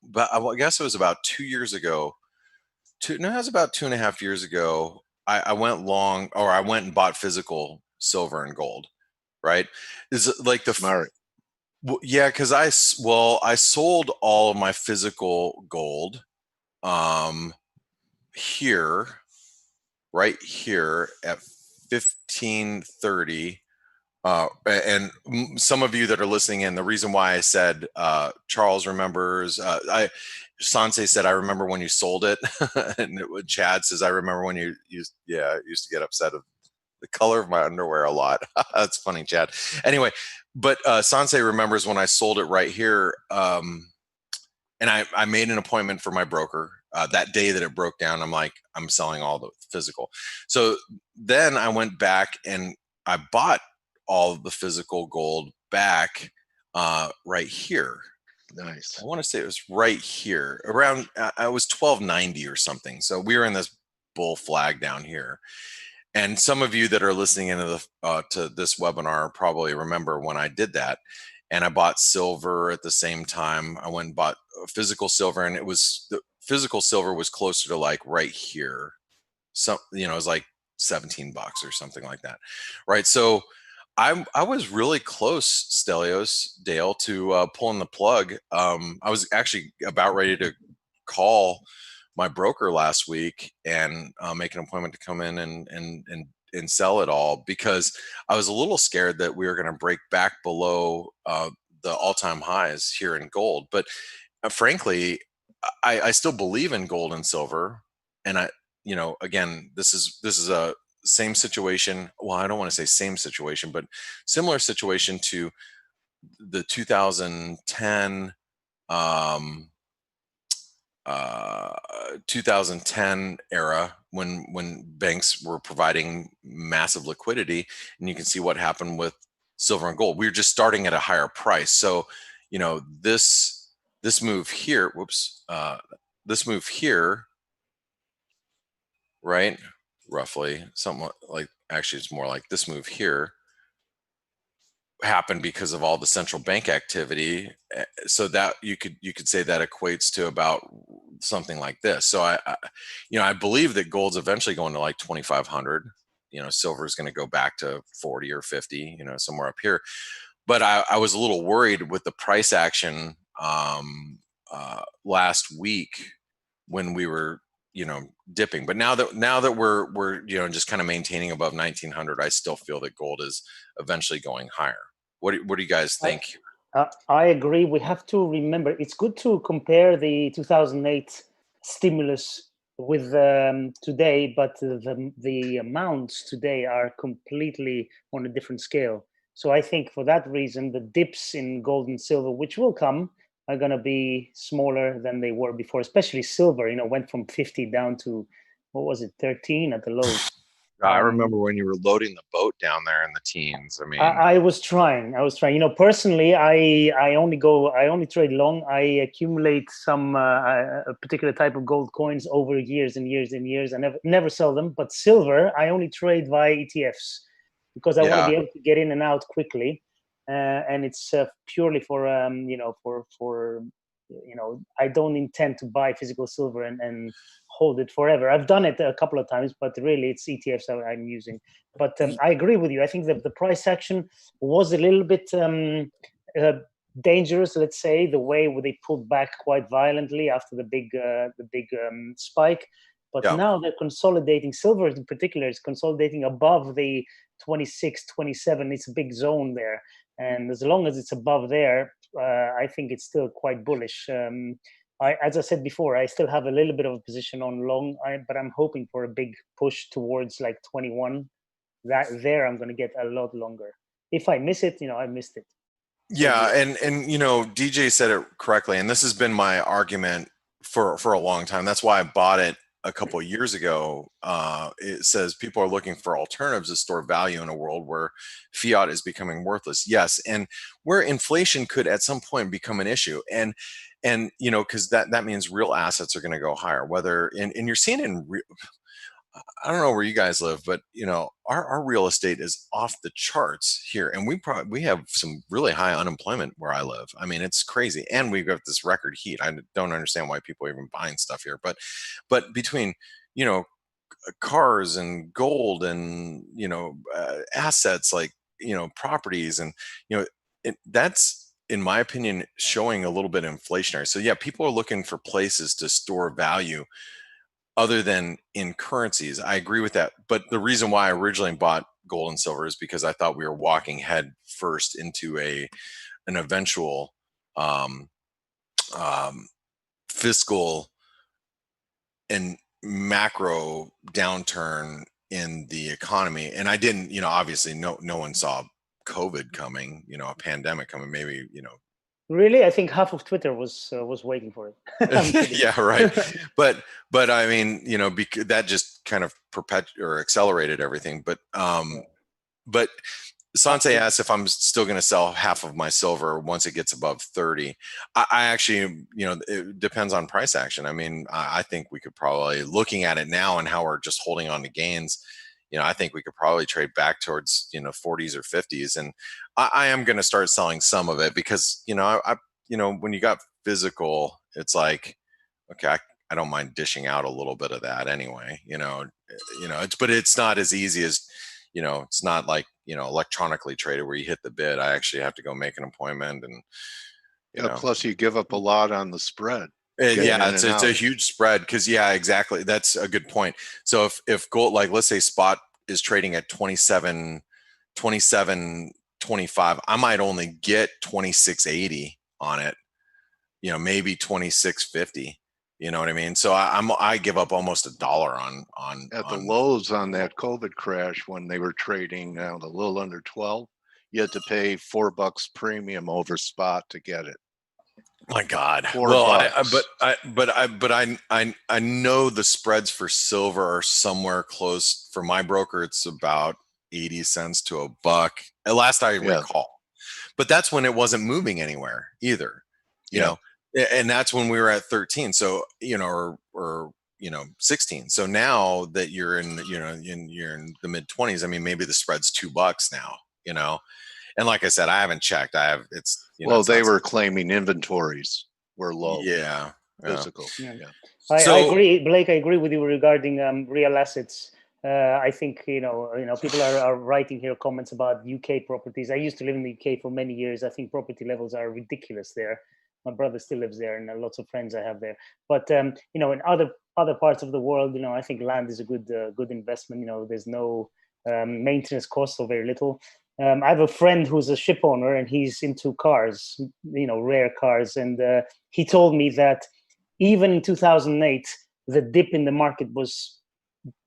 But I guess it was about 2 years ago. It was about 2.5 years ago. I went long, or I went and bought physical silver and gold. Right? Is it like the Smart. Well, yeah, because I sold all of my physical gold here, right here at 1530. And some of you that are listening in, the reason why I said Charles remembers, Sanse said, I remember when you sold it. And Chad says, I remember when you used to get upset of the color of my underwear a lot. That's funny, Chad. Anyway, but Sanse remembers when I sold it right here. And I made an appointment for my broker that day that it broke down. I'm like, I'm selling all the physical. So then I went back and I bought all of the physical gold back right here. Nice. I want to say it was right here around, I was 1290 or something. So we were in this bull flag down here. And some of you that are listening into to this webinar probably remember when I did that. And I bought silver at the same time. I went and bought physical silver, and the physical silver was closer to like right here. It was like $17 or something like that, right? So I was really close, Stelios, Dale, to pulling the plug. I was actually about ready to call my broker last week and make an appointment to come in and sell it all, because I was a little scared that we were going to break back below the all-time highs here in gold. But frankly, I still believe in gold and silver. And again, this is a same situation. Well, I don't want to say same situation, but similar situation to the 2010 2010 era when banks were providing massive liquidity, and you can see what happened with silver and gold. We were just starting at a higher price. So, this move here, this move here, right? roughly, something like, actually it's more like this move here happened because of all the central bank activity. So that you could say that equates to about something like this. So I believe that gold's eventually going to like 2,500. Silver is going to go back to 40 or 50, somewhere up here. But I was a little worried with the price action last week when we were dipping. But now that we're just kind of maintaining above 1,900, I still feel that gold is eventually going higher. What do you guys think? I agree. We have to remember, it's good to compare the 2008 stimulus with today, but the amounts today are completely on a different scale. So I think for that reason, the dips in gold and silver, which will come, are going to be smaller than they were before, especially silver, went from 50 down to, what was it, 13 at the lows. I remember when you were loading the boat down there in the teens. I mean, I was trying. Personally, I only trade long. I accumulate some a particular type of gold coins over years and years and years. I never sell them. But silver, I only trade via ETFs because I want to be able to get in and out quickly, and it's purely for I don't intend to buy physical silver and hold it forever. I've done it a couple of times, but really it's ETFs that I'm using. But I agree with you. I think that the price action was a little bit dangerous, let's say, the way where they pulled back quite violently after the big spike. But now they're consolidating. Silver in particular is consolidating above the 26, 27. It's a big zone there. And as long as it's above there, I think it's still quite bullish. As I said before, I still have a little bit of a position on long, but I'm hoping for a big push towards like 21. There I'm going to get a lot longer. If I miss it, I missed it. Yeah, and DJ said it correctly, and this has been my argument for a long time. That's why I bought it a couple of years ago. It says people are looking for alternatives to store value in a world where fiat is becoming worthless. Yes, and where inflation could at some point become an issue, and because that means real assets are going to go higher. Whether and you're seeing it in I don't know where you guys live, but our real estate is off the charts here, and we have some really high unemployment where I live. I mean, it's crazy, and we've got this record heat. I don't understand why people are even buying stuff here, but between cars and gold and assets like properties and that's in my opinion showing a little bit inflationary. So yeah, people are looking for places to store value other than in currencies. I agree with that. But the reason why I originally bought gold and silver is because I thought we were walking head first into an eventual fiscal and macro downturn in the economy. And I didn't, obviously no one saw COVID coming, a pandemic coming, maybe. Really, I think half of Twitter was waiting for it. Yeah, right. But I mean, because that just kind of accelerated everything. But Sanse asked if I'm still going to sell half of my silver once it gets above 30. I actually, it depends on price action. I mean, I think we could probably, looking at it now and how we're just holding on to gains, I think we could probably trade back towards 40s or 50s, and I am going to start selling some of it because when you got physical, it's like, okay, I don't mind dishing out a little bit of that anyway. But it's not as easy as it's not like electronically traded where you hit the bid. I actually have to go make an appointment, and plus you give up a lot on the spread. Yeah, it's a huge spread because exactly. That's a good point. So if gold, like let's say spot is trading at 27, 25, I might only get 26.80 on it, maybe 26.50. You know what I mean? So I give up almost $1 on at the lows on that COVID crash when they were trading a little under 12. You had to pay $4 premium over spot to get it. My God. $4. Well, I know the spreads for silver are somewhere close. For my broker, it's about 80 cents to $1. At last I recall, but that's when it wasn't moving anywhere either. You know, and that's when we were at 13. So or 16. So now that you're in, you're in the mid 20s. I mean, maybe the spread's $2 now, and like I said, I haven't checked. Well, it's they not were something- claiming inventories were low, yeah. physical. Yeah. Yeah. I So- agree, Blake. I agree with you regarding real assets. I think people are writing here comments about UK properties. I used to live in the UK for many years. I think property levels are ridiculous there. My brother still lives there, and lots of friends I have there. But in other parts of the world, I think land is a good investment. There's no maintenance costs or very little. I have a friend who's a ship owner, and he's into cars, rare cars, and he told me that even in 2008, the dip in the market was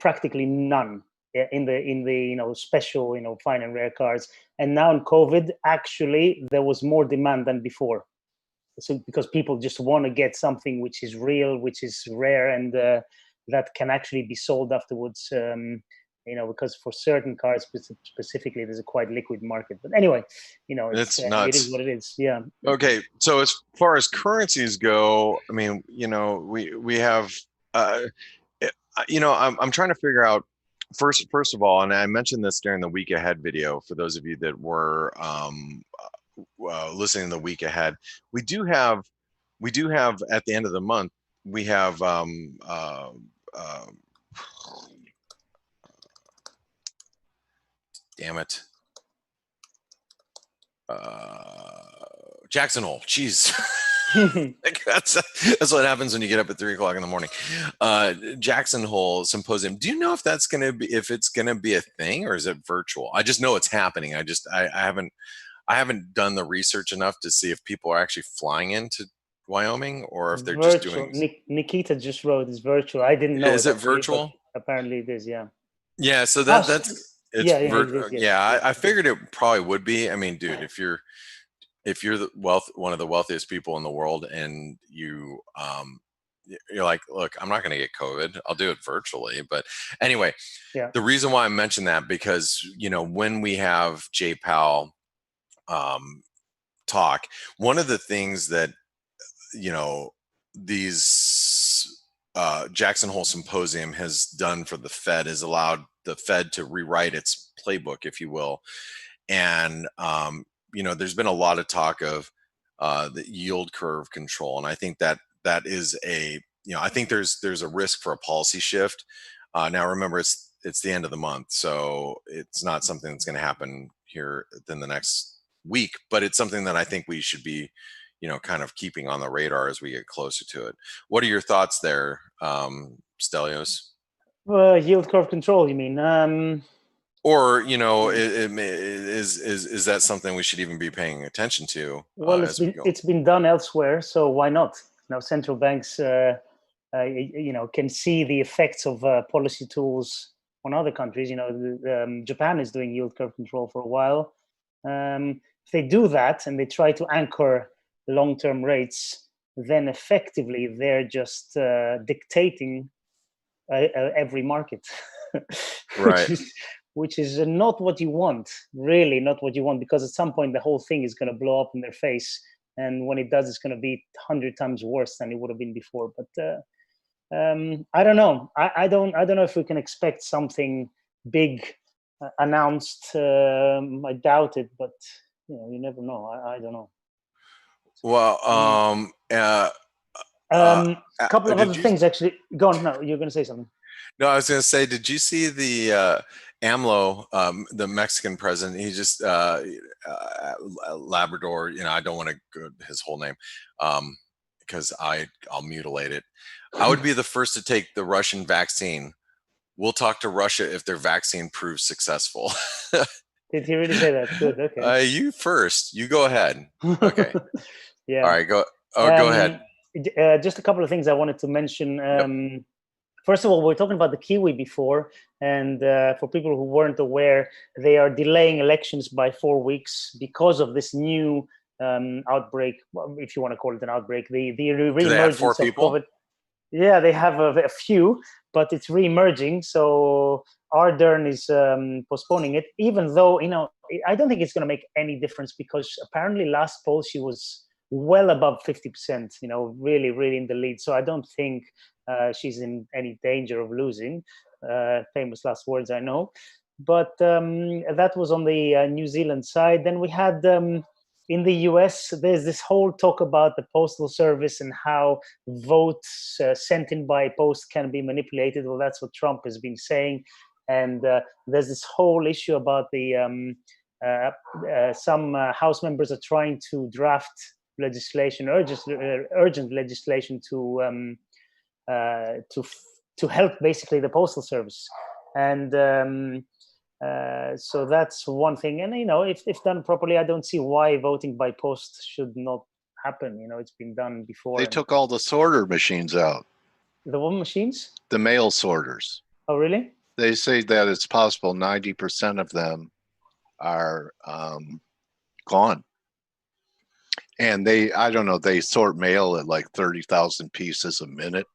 practically none in the special fine and rare cars. And now in COVID, actually there was more demand than before. So because people just want to get something which is real, which is rare, and that can actually be sold afterwards. Because for certain cars specifically, there's a quite liquid market. But anyway, It's it nuts. is what it is. Yeah. Okay, so as far as currencies go, I mean, we have, I'm trying to figure out first of all, and I mentioned this during the week ahead video for those of you that were listening to the week ahead. We do have at the end of the month we have damn it. Jackson Hole. Jeez. that's what happens when you get up at 3:00 in the morning. Jackson Hole Symposium. Do you know if it's going to be a thing, or is it virtual? I just know it's happening. I haven't done the research enough to see if people are actually flying into Wyoming or if they're virtual. just doing. Nikita just wrote it's virtual. I didn't know. Is it virtual? Apparently it is. Yeah. Yeah. So that's it's yeah. It is, yeah. I figured it probably would be. I mean, dude, if you're one of the wealthiest people in the world, and you're like, look, I'm not going to get COVID. I'll do it virtually. But anyway, yeah. The reason why I mentioned that, because when we have Jay Powell talk, one of the things that these Jackson Hole Symposium has done for the Fed is allowed the Fed to rewrite its playbook, if you will. And there's been a lot of talk of the yield curve control, and I think that is I think there's a risk for a policy shift. Now remember, it's the end of the month, so it's not something that's going to happen here within the next week, but it's something that I think we should be kind of keeping on the radar as we get closer to it. What are your thoughts there, Stelios? Yield curve control, you mean? Or is that something we should even be paying attention to? Well, it's been done elsewhere, so why not? Now central banks can see the effects of policy tools on other countries. Japan is doing yield curve control for a while. If they do that and they try to anchor long-term rates, then effectively they're just dictating every market, right? which is not what you want, really not what you want, because at some point the whole thing is going to blow up in their face, and when it does, it's going to be 100 times worse than it would have been before. But I don't know. I don't know if we can expect something big announced. I doubt it, but you never know. I don't know. Well, a couple of other things actually. Go on. No, you're going to say something. No, I was going to say, did you see the AMLO, the Mexican president? He just Labrador. I don't want to go his whole name because I'll mutilate it. I would be the first to take the Russian vaccine. We'll talk to Russia if their vaccine proves successful. Did he really say that? Good. Okay. You first. You go ahead. Okay. Yeah. All right. Go ahead. Just a couple of things I wanted to mention. First of all, we were talking about the Kiwi before, and for people who weren't aware, they are delaying elections by 4 weeks because of this new outbreak, if you want to call it an outbreak. The re-emergence of COVID. Yeah, they have a few, but it's re-emerging. So Ardern is postponing it, even though I don't think it's going to make any difference, because apparently last poll she was well above 50%. Really, really in the lead. So I don't think she's in any danger of losing. Famous last words, I know. But that was on the New Zealand side. Then we had in the US, there's this whole talk about the postal service and how votes sent in by post can be manipulated. Well, that's what Trump has been saying. And there's this whole issue about the some House members are trying to draft legislation, urgent legislation to help basically the postal service. And so that's one thing. And if done properly, I don't see why voting by post should not happen. It's been done before. They took all the sorter machines out, the one machines. the mail sorters. Oh, really? They say that it's possible 90% of them are gone. And I don't know, they sort mail at like 30,000 pieces a minute.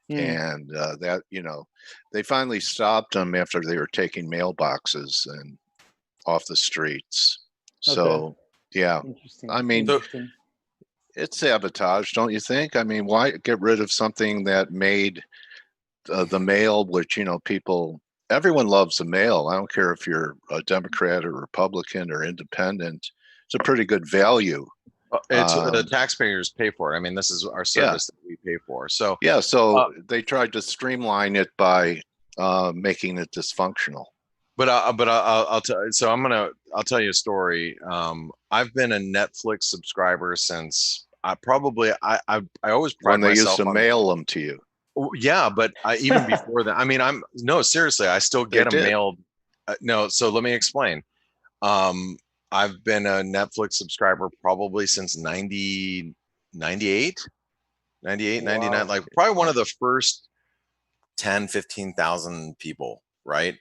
And that, they finally stopped them after they were taking mailboxes and off the streets. So, yeah, Interesting. I mean, it's sabotage, don't you think? I mean, why get rid of something that made the mail, which, everyone loves the mail. I don't care if you're a Democrat or Republican or independent. It's a pretty good value. It's the taxpayers pay for it. I mean, this is our service that we pay for. So yeah, they tried to streamline it by making it dysfunctional. But I'll tell. So I'll tell you a story. I've been a Netflix subscriber since I always pride when they myself used to on, mail them to you. Yeah, but even before that, I mean, seriously, I still get them mailed. No, so let me explain. I've been a Netflix subscriber probably since 98, 99, like probably one of the first 10, 15,000 people, right?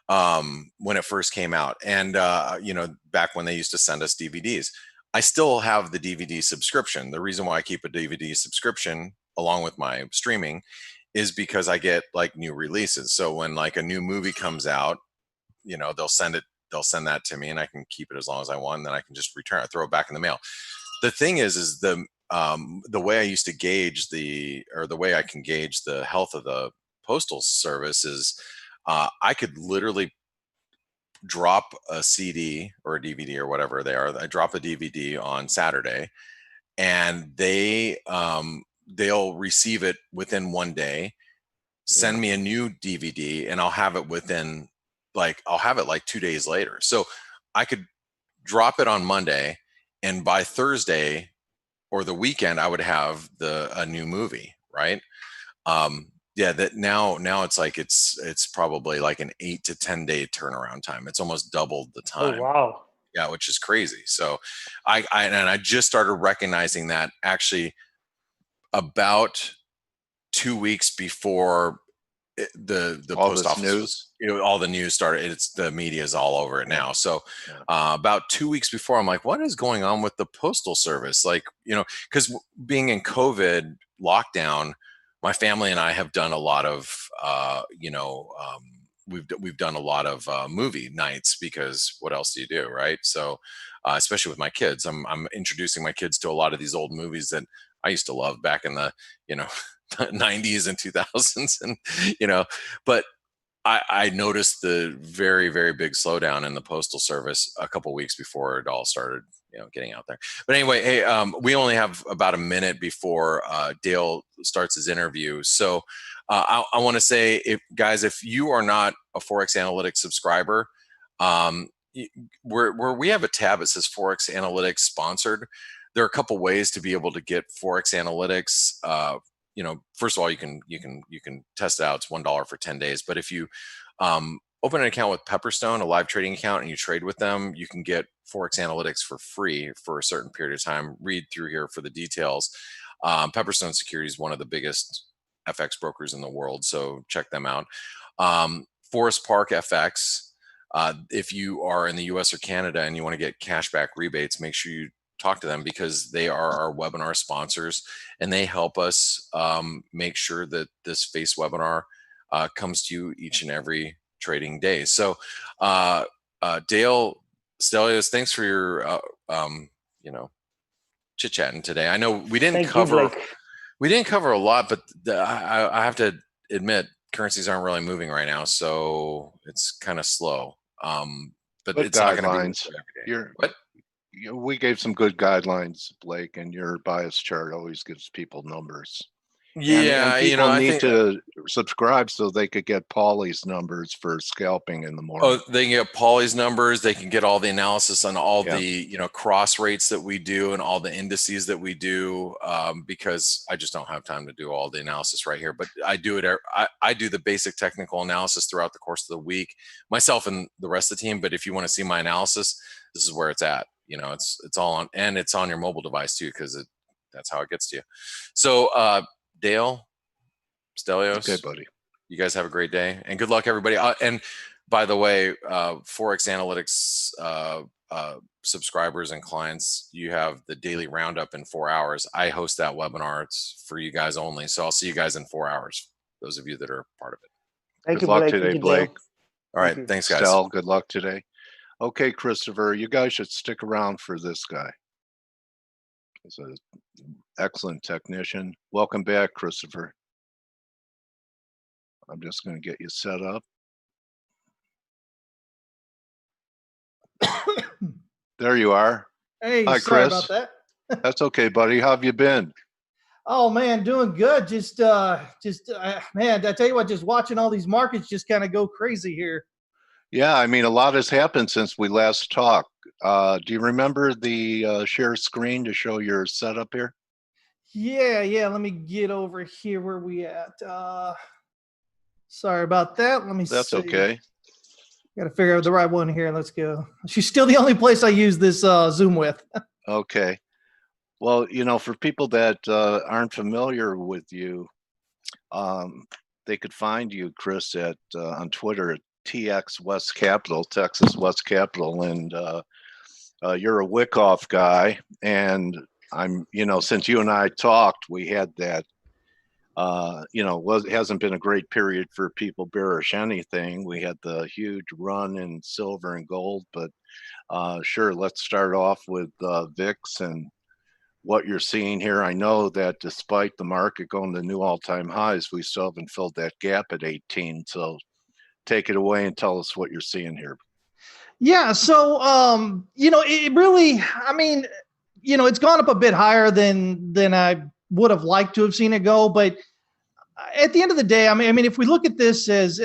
When it first came out. And, back when they used to send us DVDs, I still have the DVD subscription. The reason why I keep a DVD subscription along with my streaming is because I get like new releases. So when like a new movie comes out, they'll send that to me and I can keep it as long as I want. And then I can just return it, throw it back in the mail. The thing is the way I used to gauge the way I can gauge the health of the postal service is I could literally drop a CD or a DVD or whatever they are. I drop a DVD on Saturday and they'll receive it within one day, send me a new DVD, and I'll have it like 2 days later. So I could drop it on Monday, and by Thursday or the weekend, I would have a new movie, right? That now it's like it's probably like an 8 to 10 day turnaround time. It's almost doubled the time. Oh, wow. Yeah, which is crazy. So I just started recognizing that actually about 2 weeks before the all post office news, all the news started. The media is all over it now. So about 2 weeks before, I'm like, what is going on with the postal service? Like, because being in COVID lockdown, my family and I have done a lot of, we've done a lot of movie nights because what else do you do, right? So, especially with my kids, I'm introducing my kids to a lot of these old movies that I used to love back in the, 90s and 2000s, and but I noticed the very, very big slowdown in the postal service a couple weeks before it all started, getting out there. But anyway, hey, we only have about a minute before Dale starts his interview. So I want to say, if you are not a Forex Analytics subscriber, where we have a tab that says Forex Analytics sponsored. There are a couple ways to be able to get Forex Analytics. First of all, you can test it out. It's $1 for 10 days. But if you open an account with Pepperstone, a live trading account, and you trade with them, you can get Forex Analytics for free for a certain period of time. Read through here for the details. Pepperstone Securities is one of the biggest FX brokers in the world, so check them out. Forest Park FX. If you are in the US or Canada and you want to get cashback rebates, make sure you talk to them because they are our webinar sponsors and they help us make sure that this face webinar comes to you each and every trading day. So Dale Stelios, thanks for your chit chatting today. I know we didn't Thank you, cover Blake. a lot, but I have to admit currencies aren't really moving right now, so it's kind of slow. But Good it's not going to be guidelines. every day. You're, What? we gave some good guidelines, Blake, and your bias chart always gives people numbers. Yeah, And people I need think. to subscribe so they could get Paulie's numbers for scalping in the morning. Oh, they can get Paulie's numbers. They can get all the analysis on all Yeah. the cross rates that we do and all the indices that we do. Because I just don't have time to do all the analysis right here. But I do it. I do the basic technical analysis throughout the course of the week, myself and the rest of the team. But if you want to see my analysis, this is where it's at. It's all on, and it's on your mobile device too, because that's how it gets to you. So Dale, Stelios, Okay, buddy. you guys have a great day, and good luck, everybody. And by the way, Forex Analytics subscribers and clients, you have the daily roundup in 4 hours. I host that webinar. It's for you guys only. So I'll see you guys in 4 hours, those of you that are part of it. Thank Good you, luck Blake. today, Thank you, Blake. Dale. All right. Thank you. Thanks, guys. Stel, good luck today. Okay, Christopher, you guys should stick around for this guy. He's an excellent technician. Welcome back, Christopher. I'm just going to get you set up. There you are. Hey, Hi, sorry Chris. about that. That's okay, buddy. How have you been? Oh man, doing good. Man, I tell you what, just watching all these markets just kind of go crazy here. Yeah, I mean, a lot has happened since we last talked. Do you remember the share screen to show your setup here? Yeah. Let me get over here. Where we at? Sorry about that. Let me That's see. okay. Got to figure out the right one here. Let's go. She's still the only place I use this Zoom with. Okay. Well, for people that aren't familiar with you, they could find you, Chris, at on Twitter at TX West Capital, Texas West Capital, and you're a Wyckoff guy. And I'm, since you and I talked, we had that. It hasn't been a great period for people bearish anything. We had the huge run in silver and gold, but sure, let's start off with VIX and what you're seeing here. I know that despite the market going to new all-time highs, we still haven't filled that gap at 18. So take it away and tell us what you're seeing here. Yeah. So, it really, it's gone up a bit higher than I would have liked to have seen it go. But at the end of the day, I mean, if we look at this as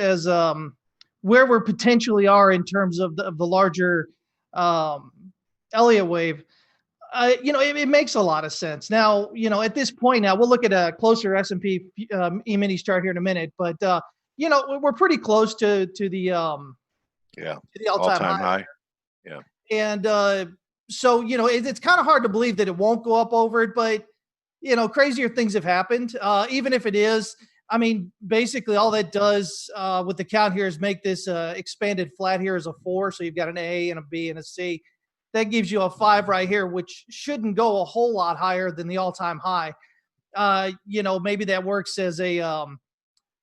where we're potentially are in terms of the larger Elliott wave, it makes a lot of sense. Now, at this point now, we'll look at a closer S&P E-minis chart here in a minute, but we're pretty close to the all-time high. Yeah. And so, it's kind of hard to believe that it won't go up over it, but crazier things have happened. Even if it is, I mean, basically all that does with the count here is make this expanded flat here as a 4. So you've got an A and a B and a C. That gives you a 5 right here, which shouldn't go a whole lot higher than the all-time high. Maybe that works as a,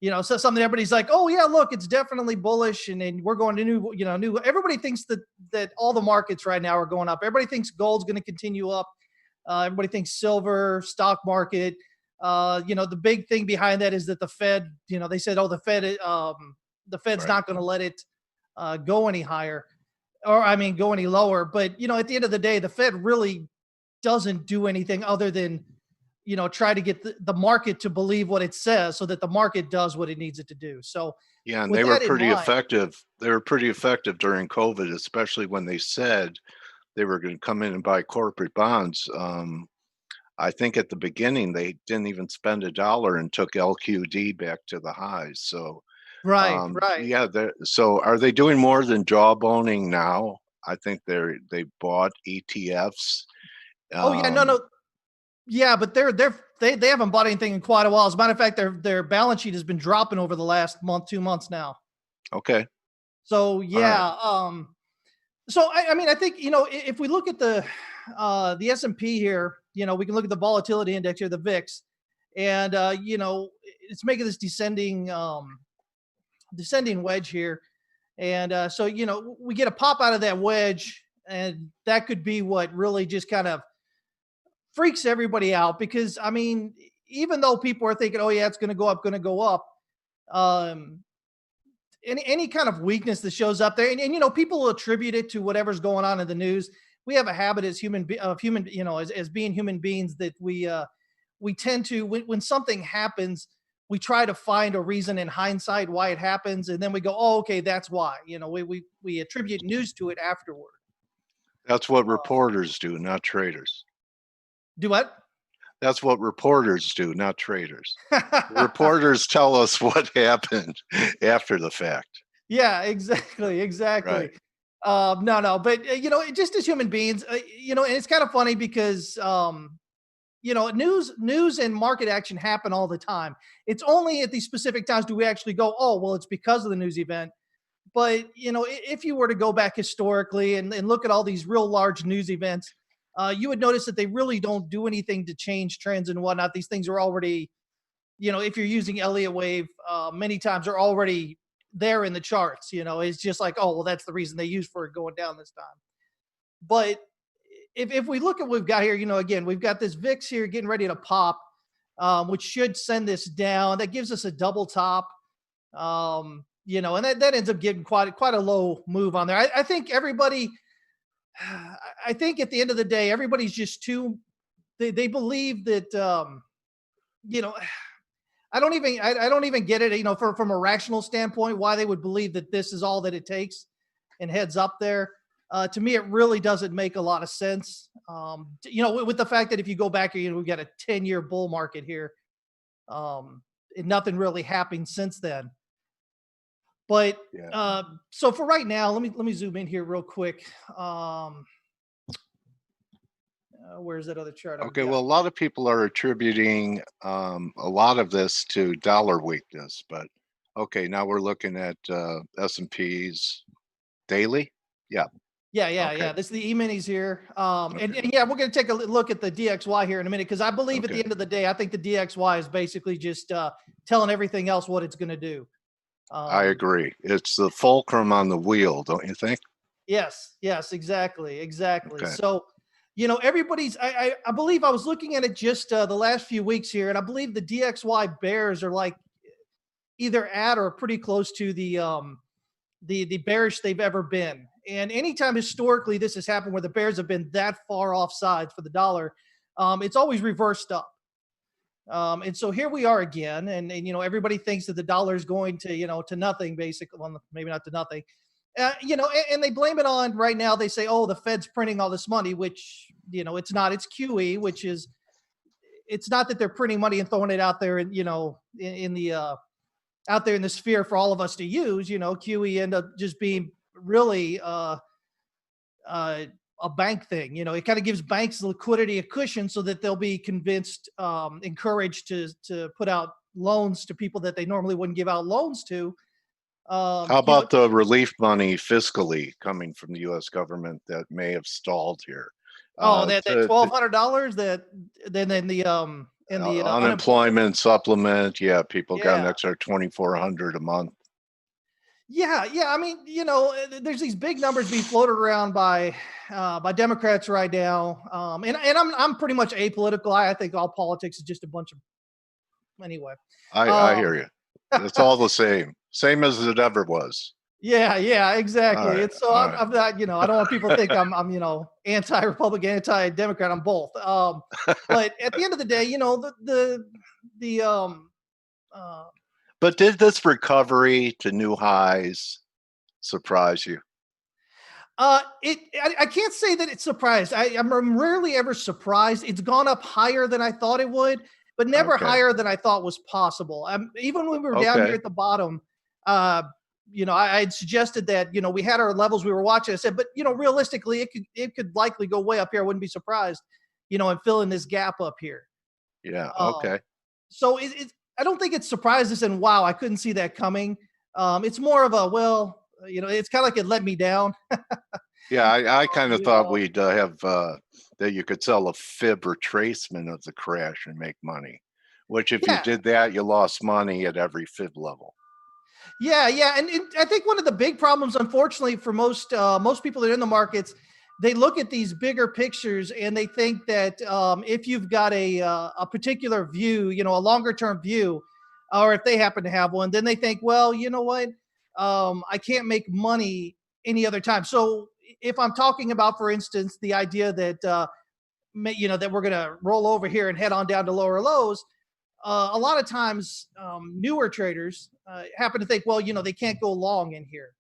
so something everybody's like, oh yeah, look, it's definitely bullish, and then we're going to new. Everybody thinks that all the markets right now are going up. Everybody thinks gold's going to continue up. Everybody thinks silver, stock market. The big thing behind that is that the Fed, they said, oh, the Fed's Right. not going to let it go any higher. Go any lower. But, at the end of the day, the Fed really doesn't do anything other than, try to get the market to believe what it says so that the market does what it needs it to do. So, Yeah, and with they were that in pretty mind- effective. They were pretty effective during COVID, especially when they said they were going to come in and buy corporate bonds. I think at the beginning they didn't even spend $1 and took LQD back to the highs. So right. yeah. So are they doing more than jawboning now? I think they bought ETFs. Oh yeah, no. Yeah, but they haven't bought anything in quite a while. As a matter of fact, their balance sheet has been dropping over the last month, 2 months now. Okay. So yeah, so I think if we look at the S&P here, we can look at the volatility index here, the VIX, and it's making this descending wedge here, and so we get a pop out of that wedge, and that could be what really just kind of freaks everybody out because I mean, even though people are thinking, oh yeah, it's going to go up. Um, any kind of weakness that shows up there, and you know, people will attribute it to whatever's going on in the news. We have a habit as human, you know, as being human beings that we tend to when something happens, we try to find a reason in hindsight why it happens, and then we go, oh, okay, that's why. You know, we attribute news to it afterward. That's what reporters do, not traders. Do what? That's what reporters do, not traders. Reporters tell us what happened after the fact. Yeah, exactly, exactly. Right. No, but you know, just as human beings, you know, and it's kind of funny because you know, news and market action happen all the time. It's only at these specific times do we actually go, oh, well, it's because of the news event. But you know, if you were to go back historically and look at all these real large news events, you would notice that they really don't do anything to change trends and whatnot. These things are already, you know, if you're using Elliott Wave, many times are already there in the charts. You know, it's just like, oh, well, that's the reason they use for it going down this time. But if we look at what we've got here, you know, again, we've got this VIX here getting ready to pop, which should send this down. That gives us a double top. You know, and that ends up getting quite a low move on there. I think everybody, I think at the end of the day, everybody's just too, they believe that, you know, I don't even get it, you know, from a rational standpoint, why they would believe that this is all that it takes and heads up there. To me, it really doesn't make a lot of sense. You know, with the fact that if you go back, you know, we've got a 10-year bull market here, and nothing really happened since then. But Yeah. so for right now, let me zoom in here real quick. Where's that other chart? Okay. Well, a lot of people are attributing a lot of this to dollar weakness, but okay, now we're looking at S&Ps daily. Yeah. Yeah. Okay. This is the E-minis here. Okay. And yeah, we're going to take a look at the DXY here in a minute, because I believe at the Okay. end of the day, I think the DXY is basically just telling everything else what it's going to do. I agree. It's the fulcrum on the wheel, don't you think? Yes, exactly. Okay. So, you know, everybody's, I believe I was looking at it just the last few weeks here, and I believe the DXY bears are like either at or pretty close to the bearish they've ever been. And anytime historically this has happened where the bears have been that far off sides for the dollar, it's always reversed up. And so here we are again, and you know, everybody thinks that the dollar is going to, you know, to nothing basically. Well, maybe not to nothing. You know, and they blame it on right now. They say, oh, the Fed's printing all this money, which, you know, it's not. It's QE, which is, it's not that they're printing money and throwing it out there, and you know, in the out there in the sphere for all of us to use. You know, QE end up just being really a bank thing. You know, it kind of gives banks liquidity, a cushion, so that they'll be convinced, encouraged to put out loans to people that they normally wouldn't give out loans to. How You know, about the relief money fiscally coming from the U.S. government that may have stalled here? oh, that To $1,200 that then the in the unemployment supplement. Yeah, people got an Yeah. extra 2,400 a month. Yeah. I mean, you know, there's these big numbers being floated around by Democrats right now, and I'm pretty much apolitical. I think all politics is just a bunch of, anyway. I Um, hear you. It's all the same as it ever was. yeah, exactly. All right, It's so all right. I'm not, you know, I don't want people to think I'm you know, anti-Republican, anti-Democrat. I'm both. But at the end of the day, you know, the uh, But did this recovery to new highs surprise you? I can't say that it's surprised. I'm rarely ever surprised. It's gone up higher than I thought it would, but never Okay. higher than I thought was possible. Even when we were down here Okay. at the bottom, uh, you know, I had suggested that, you know, we had our levels we were watching. I said, but you know, realistically, it could likely go way up here. I wouldn't be surprised, you know, and fill in this gap up here. Yeah. Um, Okay. so I don't think it surprised us. And wow, I couldn't see that coming. It's more of a, well, you know, it's kind of like it let me down. Yeah, I kind of You thought know, we'd have that you could sell a fib retracement of the crash and make money. Which, if you yeah, did that, you lost money at every fib level. yeah, and I think one of the big problems, unfortunately, for most people that are in the markets, they look at these bigger pictures and they think that if you've got a particular view, you know, a longer term view, or if they happen to have one, then they think, well, you know what, I can't make money any other time. So if I'm talking about, for instance, the idea that you know, that we're going to roll over here and head on down to lower lows, a lot of times newer traders happen to think, well, you know, they can't go long in here.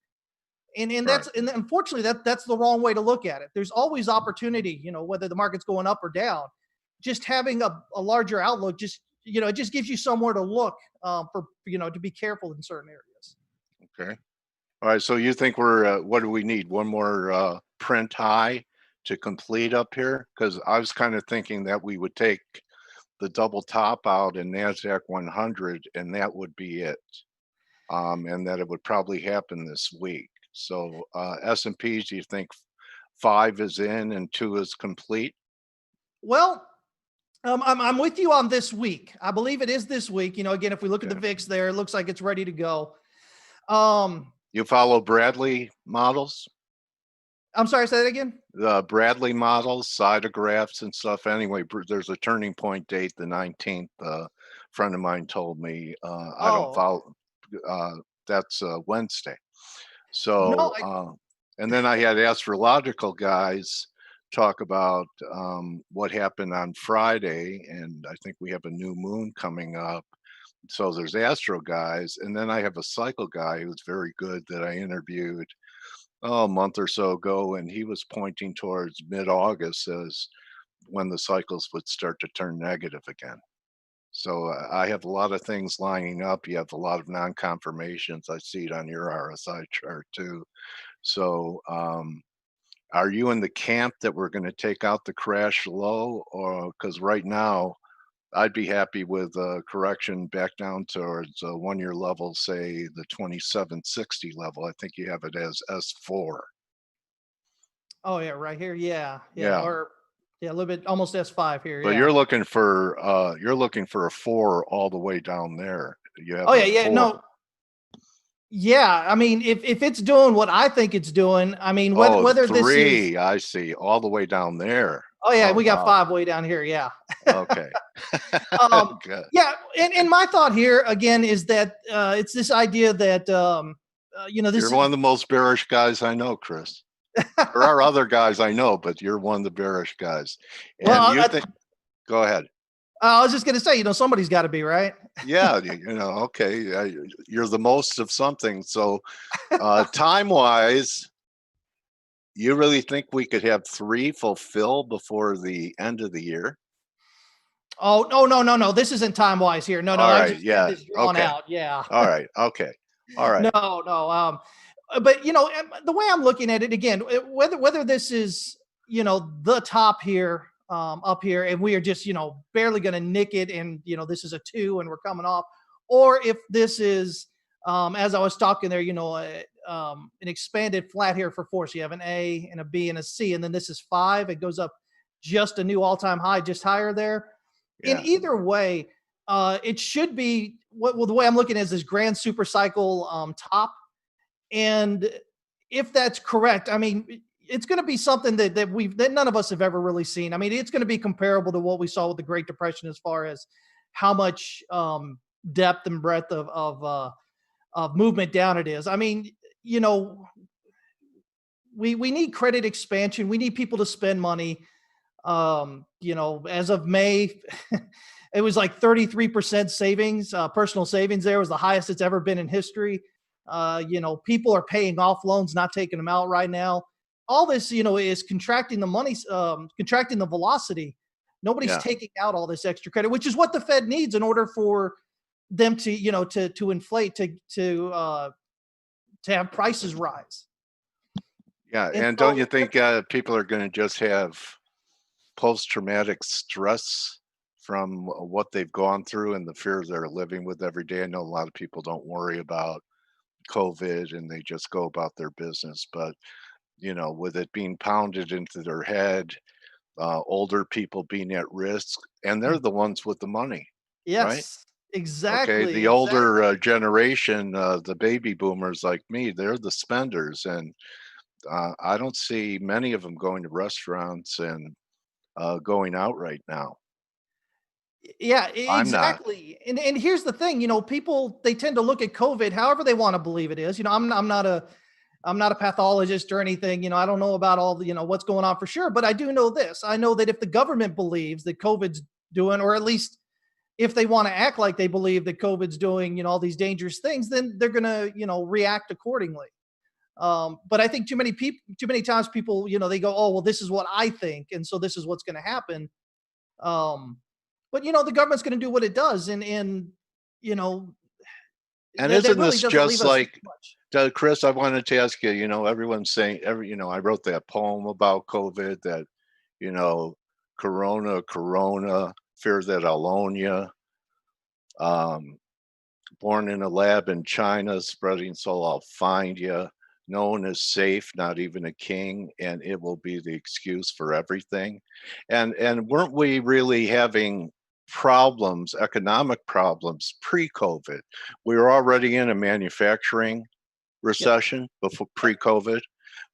And Right. that's, and unfortunately that's the wrong way to look at it. There's always opportunity, you know, whether the market's going up or down. Just having a larger outlook, just, you know, it just gives you somewhere to look for, you know, to be careful in certain areas. Okay. All right. So you think we're, what do we need? One more print high to complete up here? Because I was kind of thinking that we would take the double top out in NASDAQ 100 and that would be it. And that it would probably happen this week. So S&Ps, do you think 5 is in and 2 is complete? Well, I'm with you on this week. I believe it is this week. You know, again, if we look at the VIX there, it looks like it's ready to go. You follow Bradley models? I'm sorry, say that again. The Bradley models, cytographs and stuff. Anyway, there's a turning point date, the 19th. Friend of mine told me I don't Oh, follow. That's Wednesday. no, So, and then I had astrological guys talk about what happened on Friday, and I think we have a new moon coming up. So there's astro guys, and then I have a cycle guy who's very good that I interviewed a month or so ago, and he was pointing towards mid-August as when the cycles would start to turn negative again. So I have a lot of things lining up. You have a lot of non-confirmations. I see it on your RSI chart too. So are you in the camp that we're going to take out the crash low, or because right now I'd be happy with a correction back down towards a 1-year level, say the 2760 level. I think you have it as S4. oh yeah, right here. Yeah, yeah, Yeah. or yeah, a little bit, almost S5 here. But Yeah. you're looking for a 4 all the way down there. You have Oh a yeah, yeah, 4. no, yeah. I mean, if it's doing what I think it's doing, I mean, Oh, whether this is, 3, I see, all the way down there. oh yeah, Oh, we got wow. 5 way down here. Yeah. Okay. Good. Yeah, and my thought here again is that it's this idea that you know, this You're one of the most bearish guys I know, Chris. There are other guys I know, but you're one of the bearish guys. And well, you think, go ahead. I was just gonna say, you know, somebody's got to be right. Yeah, you know, okay. You're the most of something. So time-wise, you really think we could have 3 fulfill before the end of the year? Oh no. This isn't time wise here. No, All I right. just had Yeah. this drawn Okay. out. Yeah. All right. Okay. All right. No. But you know, the way I'm looking at it again, whether this is, you know, the top here, up here, and we are just, you know, barely going to nick it, and you know, this is a 2 and we're coming off, or if this is, as I was talking there, you know, an expanded flat here for 4. So you have an A and a B and a C, and then this is 5. It goes up just a new all-time high, just higher there. In Yeah. either way, it should be well, the way I'm looking at is this grand super cycle top. And if that's correct, I mean, it's going to be something that none of us have ever really seen. I mean, it's going to be comparable to what we saw with the Great Depression as far as how much depth and breadth of movement down it is. I mean, you know, we need credit expansion. We need people to spend money. You know, as of May, it was like 33% savings, personal savings. There was the highest it's ever been in history. You know, people are paying off loans, not taking them out right now. All this, you know, is contracting the money, contracting the velocity. Nobody's Yeah. taking out all this extra credit, which is what the Fed needs in order for them to, you know, to inflate, to have prices rise. Yeah. And And so, don't you think people are going to just have post-traumatic stress from what they've gone through and the fears they're living with every day? I know a lot of people don't worry about COVID and they just go about their business, but you know, with it being pounded into their head, older people being at risk, and they're the ones with the money, right? yes, Okay, exactly, the older generation, the baby boomers like me, they're the spenders, and I don't see many of them going to restaurants and going out right now. Yeah, I'm not. exactly. And here's the thing, people they tend to look at COVID however they want to believe it is. I'm not a pathologist or anything. I don't know about all the, what's going on for sure, but I do know this. I know that if the government believes that COVID's doing, or at least if they want to act like they believe that COVID's doing, all these dangerous things, then they're gonna, react accordingly. But I think too many times people, they go, oh well, this is what I think, and so this is what's going to happen. Um, but the government's going to do what it does, and you know And that isn't really this doesn't just leave us like, much. Chris, I wanted to ask you, everyone's saying I wrote that poem about COVID that, you know, Corona, Corona, fear that I'll own you. Um, born in a lab in China, spreading so I'll find you. No one is safe, not even a king, and it will be the excuse for everything. And weren't we really having problems, economic problems pre-COVID? We were already in a manufacturing Yep. recession before pre-COVID.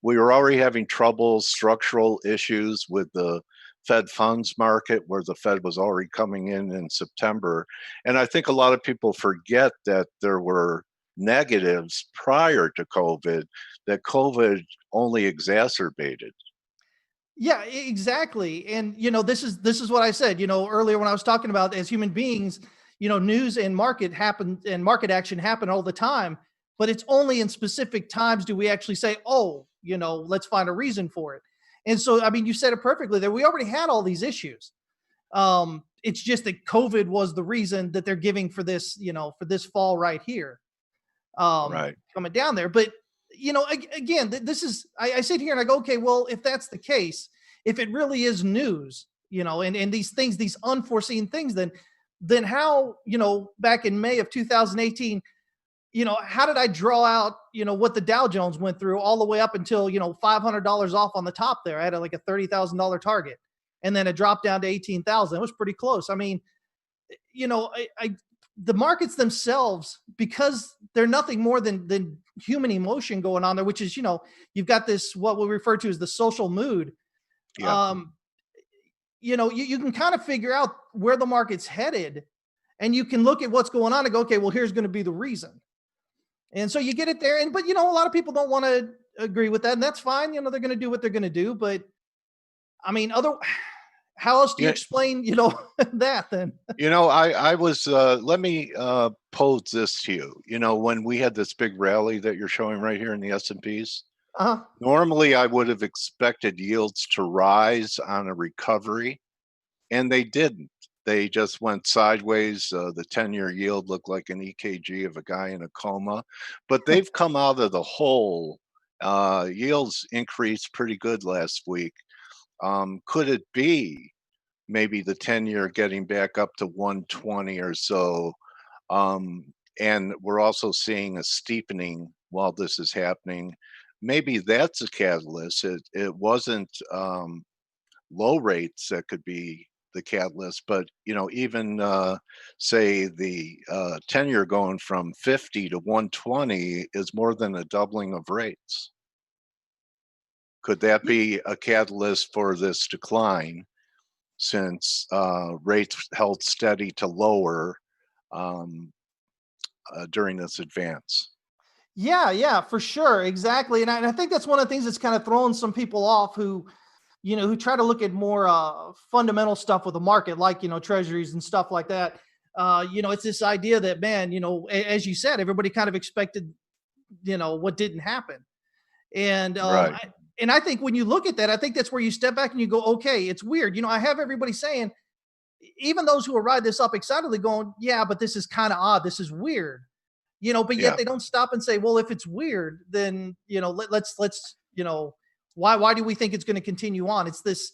We were already having trouble, structural issues with the Fed funds market, where the Fed was already coming in September. And I think a lot of people forget that there were negatives prior to COVID that COVID only exacerbated. Yeah, exactly. And this is what I said, earlier when I was talking about as human beings, news and market happen and market action happen all the time, but it's only in specific times do we actually say, "Oh, let's find a reason for it." And so I mean, you said it perfectly there. We already had all these issues. It's just that COVID was the reason that they're giving for this, for this fall right here, Right. coming down there. But again, this is I sit here and I go, okay, well, if that's the case, if it really is news, and these things, these unforeseen things, then how, back in May of 2018, how did I draw out, what the Dow Jones went through all the way up until, $500 off on the top there? I had like a $30,000 target, and then it dropped down to 18,000. It was pretty close. I mean, the markets themselves, because they're nothing more than human emotion going on there, which is, you've got this, what we refer to as the social mood. Yeah. Um, you can kind of figure out where the market's headed, and you can look at what's going on and go, okay, well, here's going to be the reason. And so you get it there. But a lot of people don't want to agree with that, and that's fine. They're going to do what they're going to do. But I mean, how else do you Yeah. explain, that then? I was, let me pose this to you. When we had this big rally that you're showing right here in the S&Ps, Uh-huh. normally I would have expected yields to rise on a recovery, and they didn't. They just went sideways. The 10-year yield looked like an EKG of a guy in a coma, but they've come out of the hole. Yields increased pretty good last week. Could it be maybe the 10-year getting back up to 120 or so? And we're also seeing a steepening while this is happening. Maybe that's a catalyst. It wasn't low rates that could be the catalyst, but even say the 10-year going from 50 to 120 is more than a doubling of rates. Could that be a catalyst for this decline, since rates held steady to lower um, during this advance? Yeah, for sure. Exactly. And I think that's one of the things that's kind of throwing some people off who, who try to look at more fundamental stuff with the market, like, treasuries and stuff like that. It's this idea that, man, as you said, everybody kind of expected, what didn't happen. And Right. I think when you look at that, I think that's where you step back and you go, okay, it's weird. I have everybody saying, even those who are ride this up excitedly going, yeah, but this is kind of odd. This is weird, but yet Yeah. they don't stop and say, well, if it's weird, then, let's, why do we think it's going to continue on? It's this,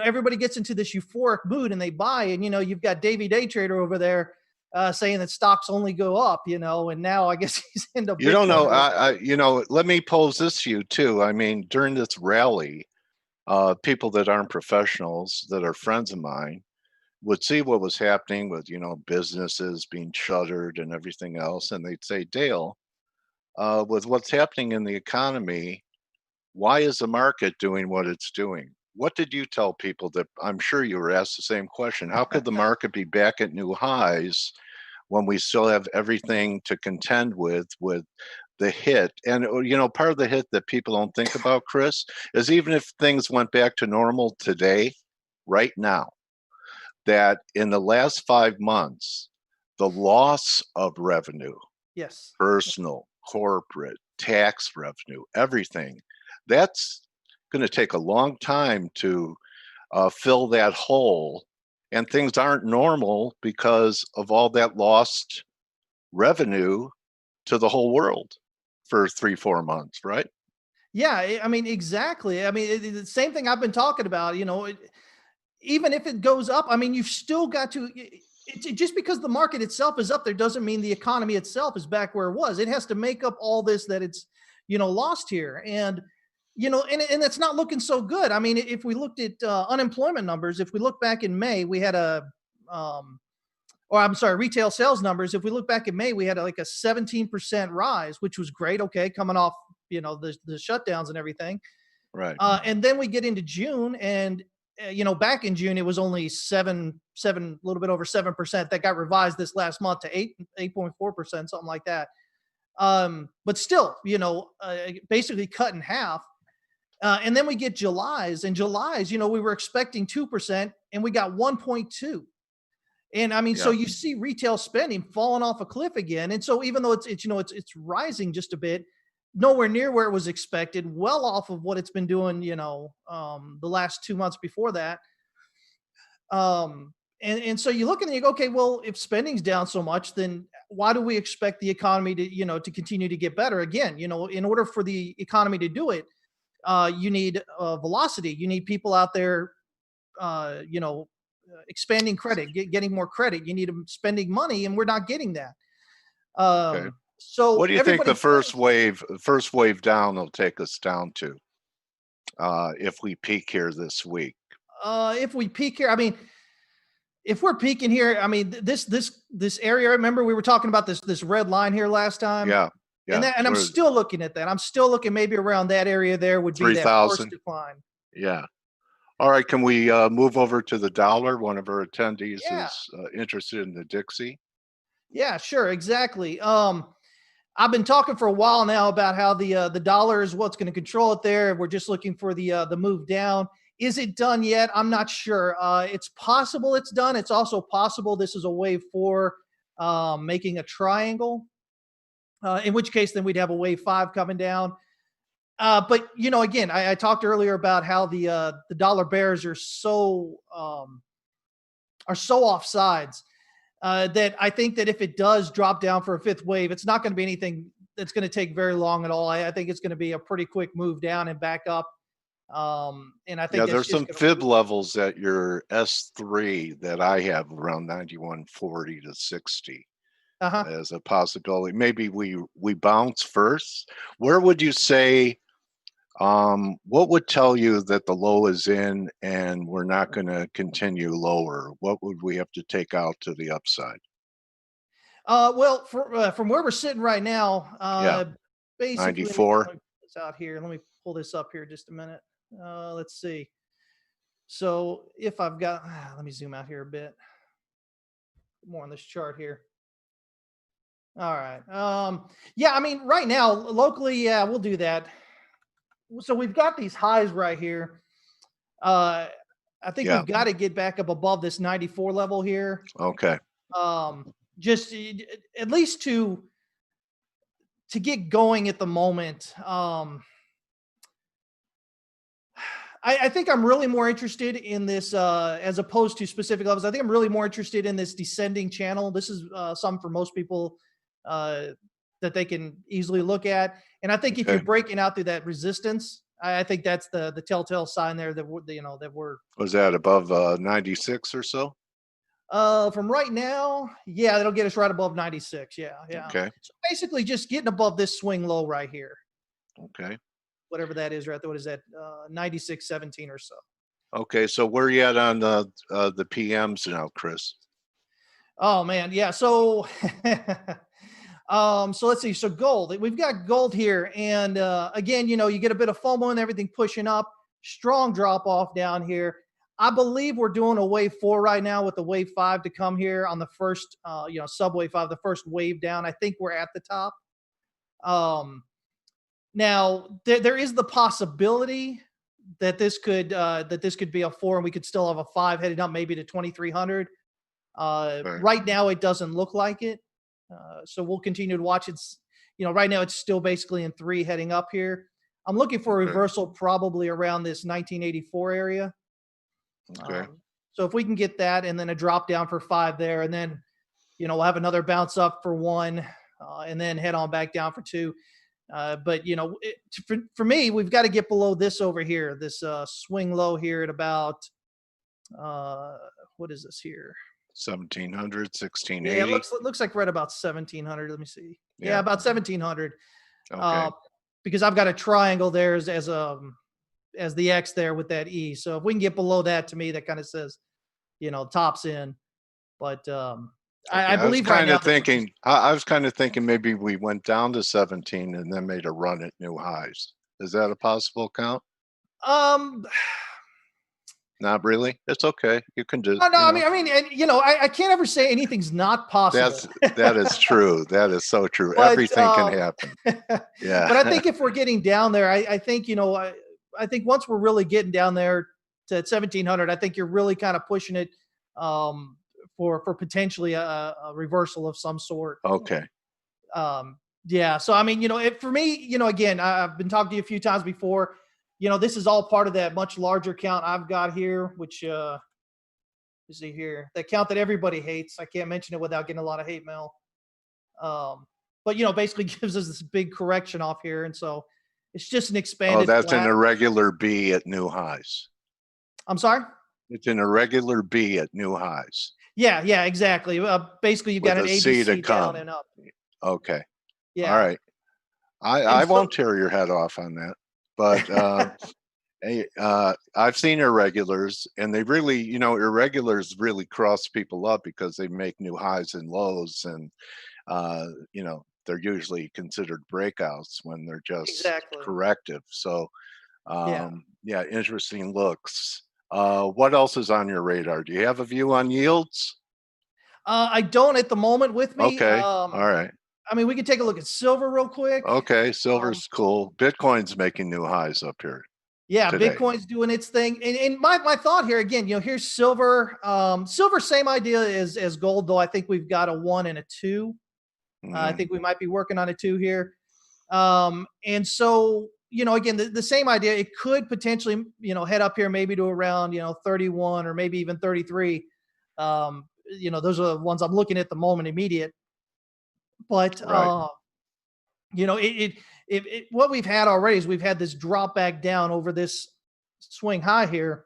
everybody gets into this euphoric mood and they buy, and, you've got Davey Day Trader over there saying that stocks only go up, and now I guess he's into You don't know. Bitcoin. Let me pose this to you too. I mean, during this rally, people that aren't professionals, that are friends of mine, would see what was happening with, businesses being shuttered and everything else, and they'd say, Dale, with what's happening in the economy, why is the market doing what it's doing? What did you tell people that I'm sure you were asked the same question? How could the market be back at new highs when we still have everything to contend with the hit? And part of the hit that people don't think about, Chris, is even if things went back to normal today, right now, that in the last 5 months, the loss of revenue, Yes. personal, corporate, tax revenue, everything, that's going to take a long time to fill that hole. And things aren't normal because of all that lost revenue to the whole world for 3-4 months, right? Yeah, I mean, exactly. I mean, the same thing I've been talking about. Even if it goes up, I mean, you've still got to. Just because the market itself is up there doesn't mean the economy itself is back where it was. It has to make up all this that it's lost here, and and it's not looking so good. I mean, if we looked at unemployment numbers, if we look back in May, we had or I'm sorry, retail sales numbers. If we look back in May, we had like a 17% rise, which was great. Okay, coming off the shutdowns and everything. Right. And then we get into June, and back in June it was only a little bit over 7%. That got revised this last month to 8.4%, something like that. But still, basically cut in half. And then we get July's, and we were expecting 2%, and we got 1.2. And I mean, so Yeah. you see retail spending falling off a cliff again. And so even though it's rising just a bit, nowhere near where it was expected, well off of what it's been doing, the last 2 months before that. And so you look and you go, okay, well, if spending's down so much, then why do we expect the economy to, to continue to get better? Again, in order for the economy to do it, you need velocity. You need people out there, expanding credit, getting more credit. You need them spending money, and we're not getting that. Okay. So What do you think the everybody's first wave down will take us down to if we peak here this week? if we peak here, I mean, if we're peaking here, I mean, this area. Remember, we were talking about this red line here last time. Yeah. Yeah. And I'm still looking at that. I'm still looking maybe around that area there would be that 3,000. first decline. Yeah. All right. Can we move over to the dollar? One of our attendees Yeah. is interested in the Dixie. Yeah, sure, exactly. I've been talking for a while now about how the dollar is what's going to control it there. We're just looking for the move down. Is it done yet? I'm not sure. It's possible it's done. It's also possible this is a wave 4 making a triangle. In which case, then we'd have a wave 5 coming down. But again, I talked earlier about how the dollar bears are so off sides. That I think that if it does drop down for a 5th wave, it's not going to be anything that's going to take very long at all. I think it's going to be a pretty quick move down and back up. And I think there's some fib levels at your S3 that I have around 91.40 to 60 as a possibility. Maybe we bounce first. Where would you say? What would tell you that the low is in and we're not going to continue lower? What would we have to take out to the upside? Well, from where we're sitting right now, basically, 94. let me pull this out here. Let me pull this up here just a minute. Let's see. So if I've got, let me zoom out here a bit more on this chart here. All right. Yeah, I mean, right now, locally, yeah, we'll do that. So we've got these highs right here. I think we've got to get back up above this 94 level here. Okay. Just at least to get going at the moment. I think I'm really more interested in this as opposed to specific levels. I think I'm really more interested in this descending channel. This is something for most people that they can easily look at. And I think if you're breaking out through that resistance, I think that's the telltale sign there that we're. Was that above 96 or so? From right now, yeah, that'll get us right above 96. Yeah. Okay. So basically, just getting above this swing low right here. Okay. Whatever that is, right there. What is that? 96.17 or so. Okay. So where are you at on the PMs now, Chris? Oh man, yeah. So So let's see. So gold, we've got gold here. And again, you get a bit of FOMO and everything pushing up, strong drop off down here. I believe we're doing a wave 4 right now with the wave 5 to come here on the first, sub wave 5, the first wave down. I think we're at the top. Now there is the possibility that this could be a 4 and we could still have a 5 heading up maybe to 2,300. Okay. Right now it doesn't look like it. So we'll continue to watch. It's, right now it's still basically in 3 heading up here. I'm looking for a Okay. reversal probably around this 1984 area. Okay. So if we can get that and then a drop down for 5 there, and then, we'll have another bounce up for 1 and then head on back down for 2. But for me, we've got to get below this over here, this swing low here at about, what is this here? 1700, Yeah, 1680. it looks like right about 1700. Let me see. Yeah, Yeah. about 1700. Okay. Because I've got a triangle there as the X there with that E. So if we can get below that, to me, that kind of says, tops in. But I believe right now. I was kind of thinking maybe we went down to 17 and then made a run at new highs. Is that a possible count? Not really. It's okay. You can do. No, I mean, and I can't ever say anything's not possible. That is true. That is so true. But, Everything can happen. Yeah. But I think if we're getting down there, I think I think once we're really getting down there to 1700, I think you're really kind of pushing it for potentially a reversal of some sort. Okay. Yeah. So I mean, for me, again, I've been talking to you a few times before. This is all part of that much larger count I've got here, which you see here, that count that everybody hates. I can't mention it without getting a lot of hate mail. But basically gives us this big correction off here, and so it's just an expanded. Oh, that's flat. an irregular B at new highs. I'm sorry. It's an irregular B at new highs. Yeah, exactly. Basically, you've got With an a C to ABC down come. and up. Okay. Yeah. All right. I so- won't tear your head off on that, but I've seen irregulars, and they really, irregulars really cross people up because they make new highs and lows, and they're usually considered breakouts when they're just Exactly. corrective. So, Yeah. interesting looks. What else is on your radar? Do you have a view on yields? I don't at the moment with me. Okay. All right. I mean, we could take a look at silver real quick. Okay. Silver's cool. Bitcoin's making new highs up here. Yeah, today. Bitcoin's doing its thing. And my thought here again, here's silver. Silver, same idea as gold, though I think we've got a 1 and a 2. I think we might be working on a 2 here. And so, again, the same idea. It could potentially, head up here maybe to around, 31 or maybe even 33. Those are the ones I'm looking at the moment, immediate. But Right. what we've had already is we've had this drop back down over this swing high here,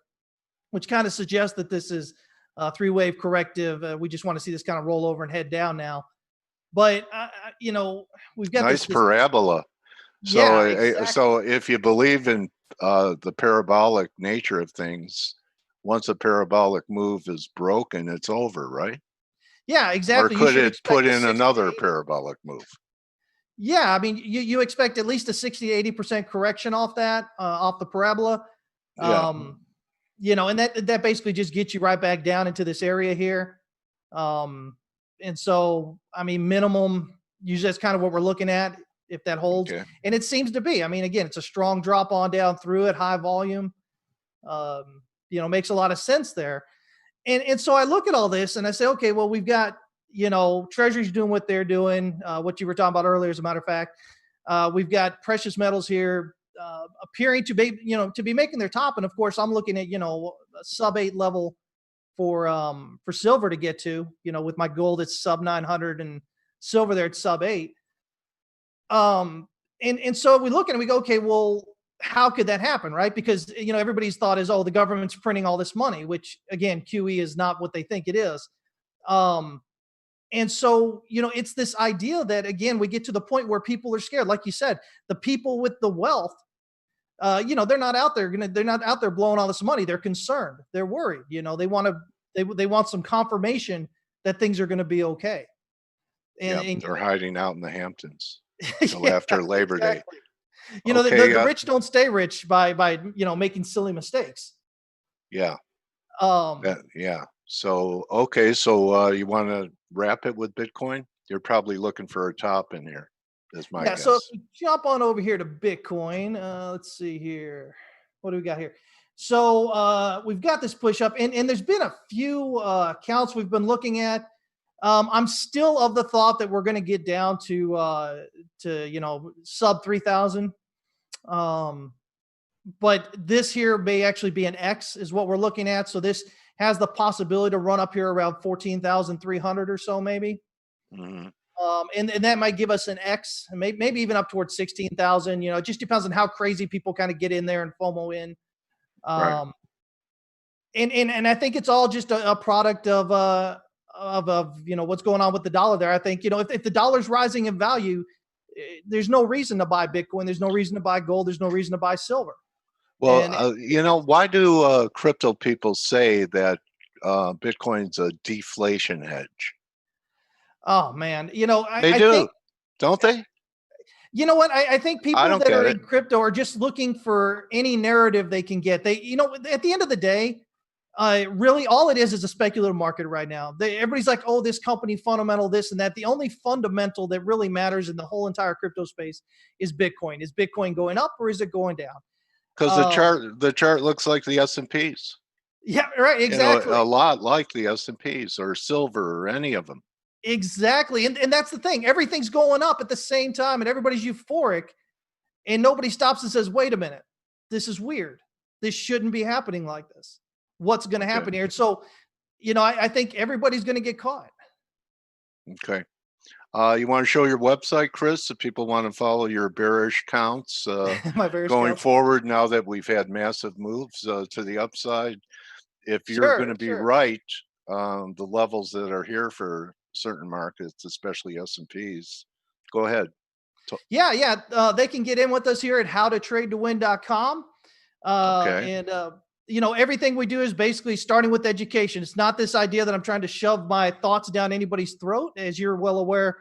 which kind of suggests that this is a 3-wave corrective. We just want to see this kind of roll over and head down now. But we've got Nice this parabola. So, Yeah, exactly. so if you believe in the parabolic nature of things, once a parabolic move is broken, it's over, right? Yeah, exactly. Or You could should it expect put a in 60 to another 80 parabolic move? Yeah, I mean, you expect at least a 60 to 80% correction off that, off the parabola. Yeah. And that basically just gets you right back down into this area here. And so, I mean, minimum, usually that's kind of what we're looking at if that holds. Okay. And it seems to be. I mean, again, it's a strong drop on down through it, high volume. Makes a lot of sense there. And so I look at all this and I say, okay, well, we've got, Treasury's doing what they're doing, what you were talking about earlier, as a matter of fact. We've got precious metals here appearing to be making their top. And of course, I'm looking at, a sub 8 level for silver to get to, with my gold, it's sub 900 and silver there, it's sub 8. And so we look at it and we go, okay, well, how could that happen, right? Because, everybody's thought is, oh, the government's printing all this money, which again, QE is not what they think it is. And so, it's this idea that, again, we get to the point where people are scared. Like you said, the people with the wealth, they're not out there blowing all this money. They're concerned. They're worried. They want some confirmation that things are going to be okay. And, Yeah, and they're hiding out in the Hamptons till yeah, after Labor Day. exactly. You know, Okay, the rich don't stay rich by making silly mistakes. yeah, Um, yeah. So, okay, so you want to wrap it with Bitcoin? You're probably looking for a top in here, is my yeah. So if guess. we jump on over here to Bitcoin, let's see here. What do we got here? So we've got this push up, and there's been a few accounts we've been looking at. I'm still of the thought that we're going to get down to sub 3,000. Um, but this here may actually be an X is what we're looking at. So this has the possibility to run up here around 14,300 or so, maybe. Mhm. And that might give us an X, and maybe even up towards 16,000. You know, it just depends on how crazy people kind of get in there and FOMO in. Right. Um, and I think it's all just a product of what's going on with the dollar there. I think if the dollar's rising in value, there's no reason to buy Bitcoin. There's no reason to buy gold. There's no reason to buy silver. Well, And why do crypto people say that Bitcoin's a deflation hedge? oh man, They I think do, don't they? you know what I think I people don't that get are it. in crypto are just looking for any narrative they can get. At the end of the day, really all it is a speculative market right now. Everybody's like, oh, this company fundamental, this and that. The only fundamental that really matters in the whole entire crypto space is Bitcoin. Is Bitcoin going up or is it going down? Because Um, the chart looks like the S&Ps. yeah, right, You know, exactly. a lot like the S&Ps or silver or any of them. Exactly. And that's the thing. Everything's going up at the same time and everybody's euphoric and nobody stops and says, wait a minute, this is weird. This shouldn't be happening like this. What's going to Okay. happen here? And so, I think everybody's going to get caught. Okay. You want to show your website, Chris, if people want to follow your bearish counts My various going counts. forward now that we've had massive moves to the upside? If you're going Sure, to be sure. right, the levels that are here for certain markets, especially S&Ps, go ahead. Yeah, yeah. They can get in with us here at howtotradetowin.com. Okay. And everything we do is basically starting with education. It's not this idea that I'm trying to shove my thoughts down anybody's throat. As you're well aware,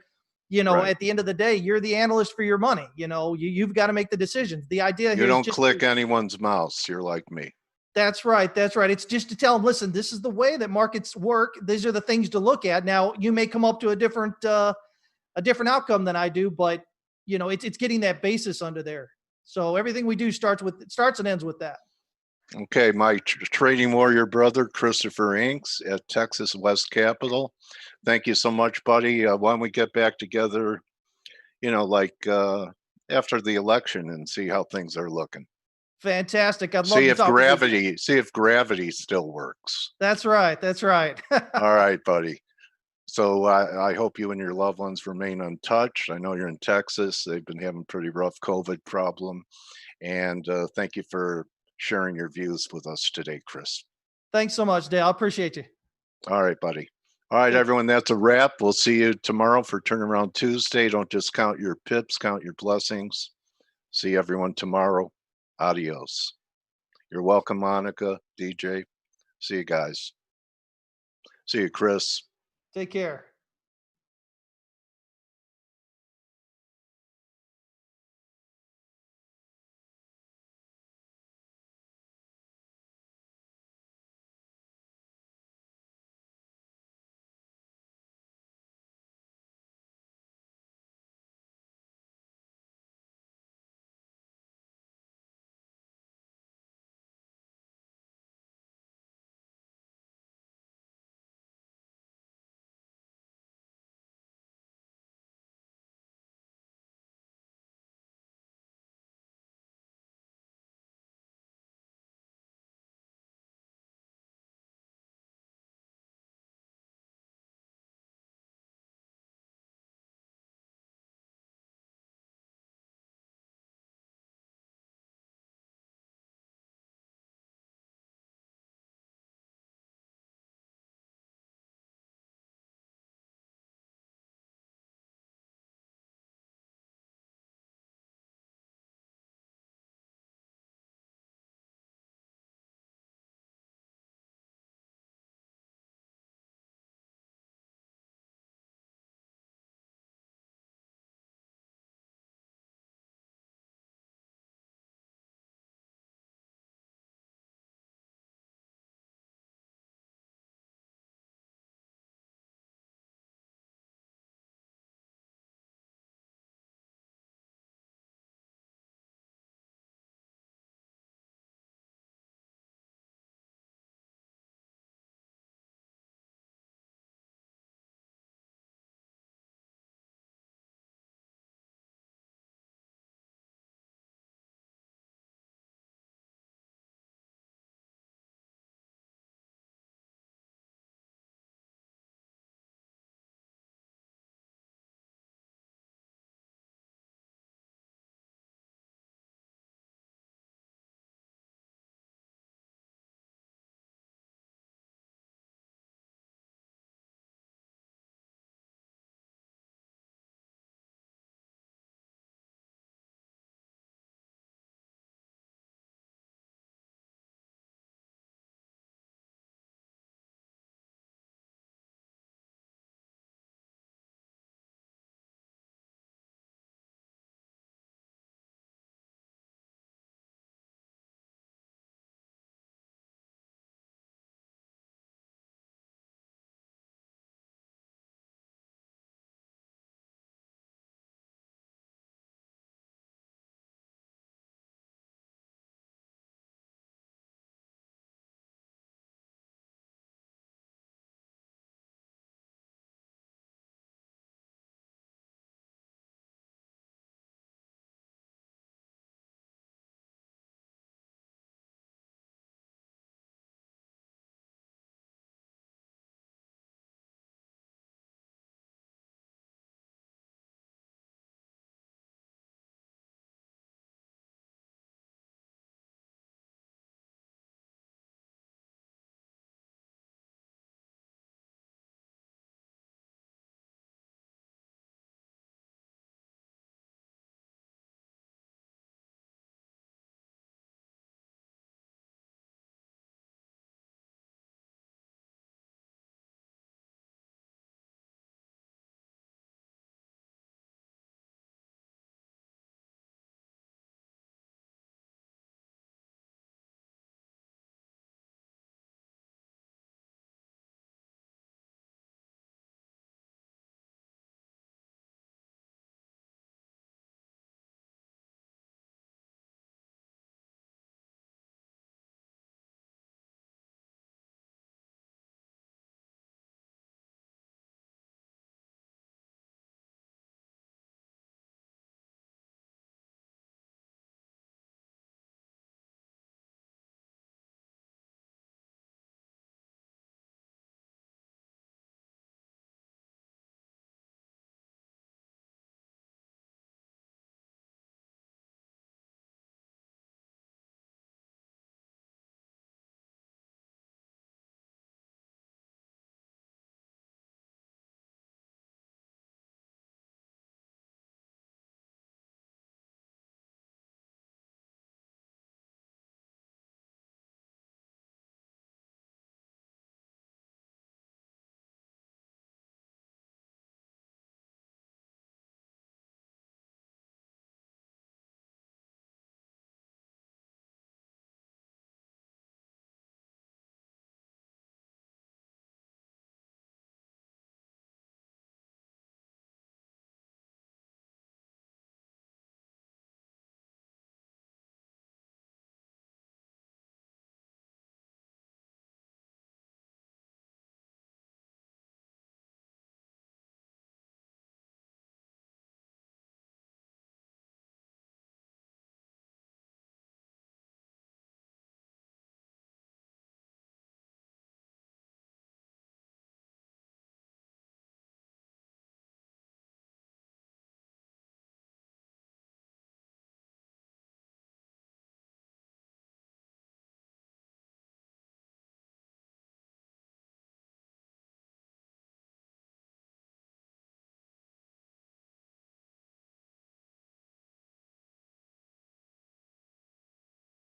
Right. at the end of the day, you're the analyst for your money. You've got to make the decisions. The idea You here is don't just click anyone's mouse. You're like me. that's right. That's right. It's just to tell them, listen, this is the way that markets work. These are the things to look at. Now, you may come up to a different outcome than I do, but it's getting that basis under there. So everything we do starts and ends with that. Okay, my trading warrior brother, Christopher Inks at Texas West Capital. Thank you so much, buddy. Why don't we get back together, after the election and see how things are looking. Fantastic. I'd love to talk with you. See if gravity still works. That's right. That's right. All right, buddy. So I hope you and your loved ones remain untouched. I know you're in Texas. They've been having a pretty rough COVID problem. And thank you for sharing your views with us today, Chris. Thanks so much, Dale. I appreciate you. All right, buddy. All right, everyone, that's a wrap. We'll see you tomorrow for Turnaround Tuesday. Don't just count your pips, count your blessings. See everyone tomorrow. Adios. You're welcome, Monica, DJ. See you guys. See you, Chris. Take care.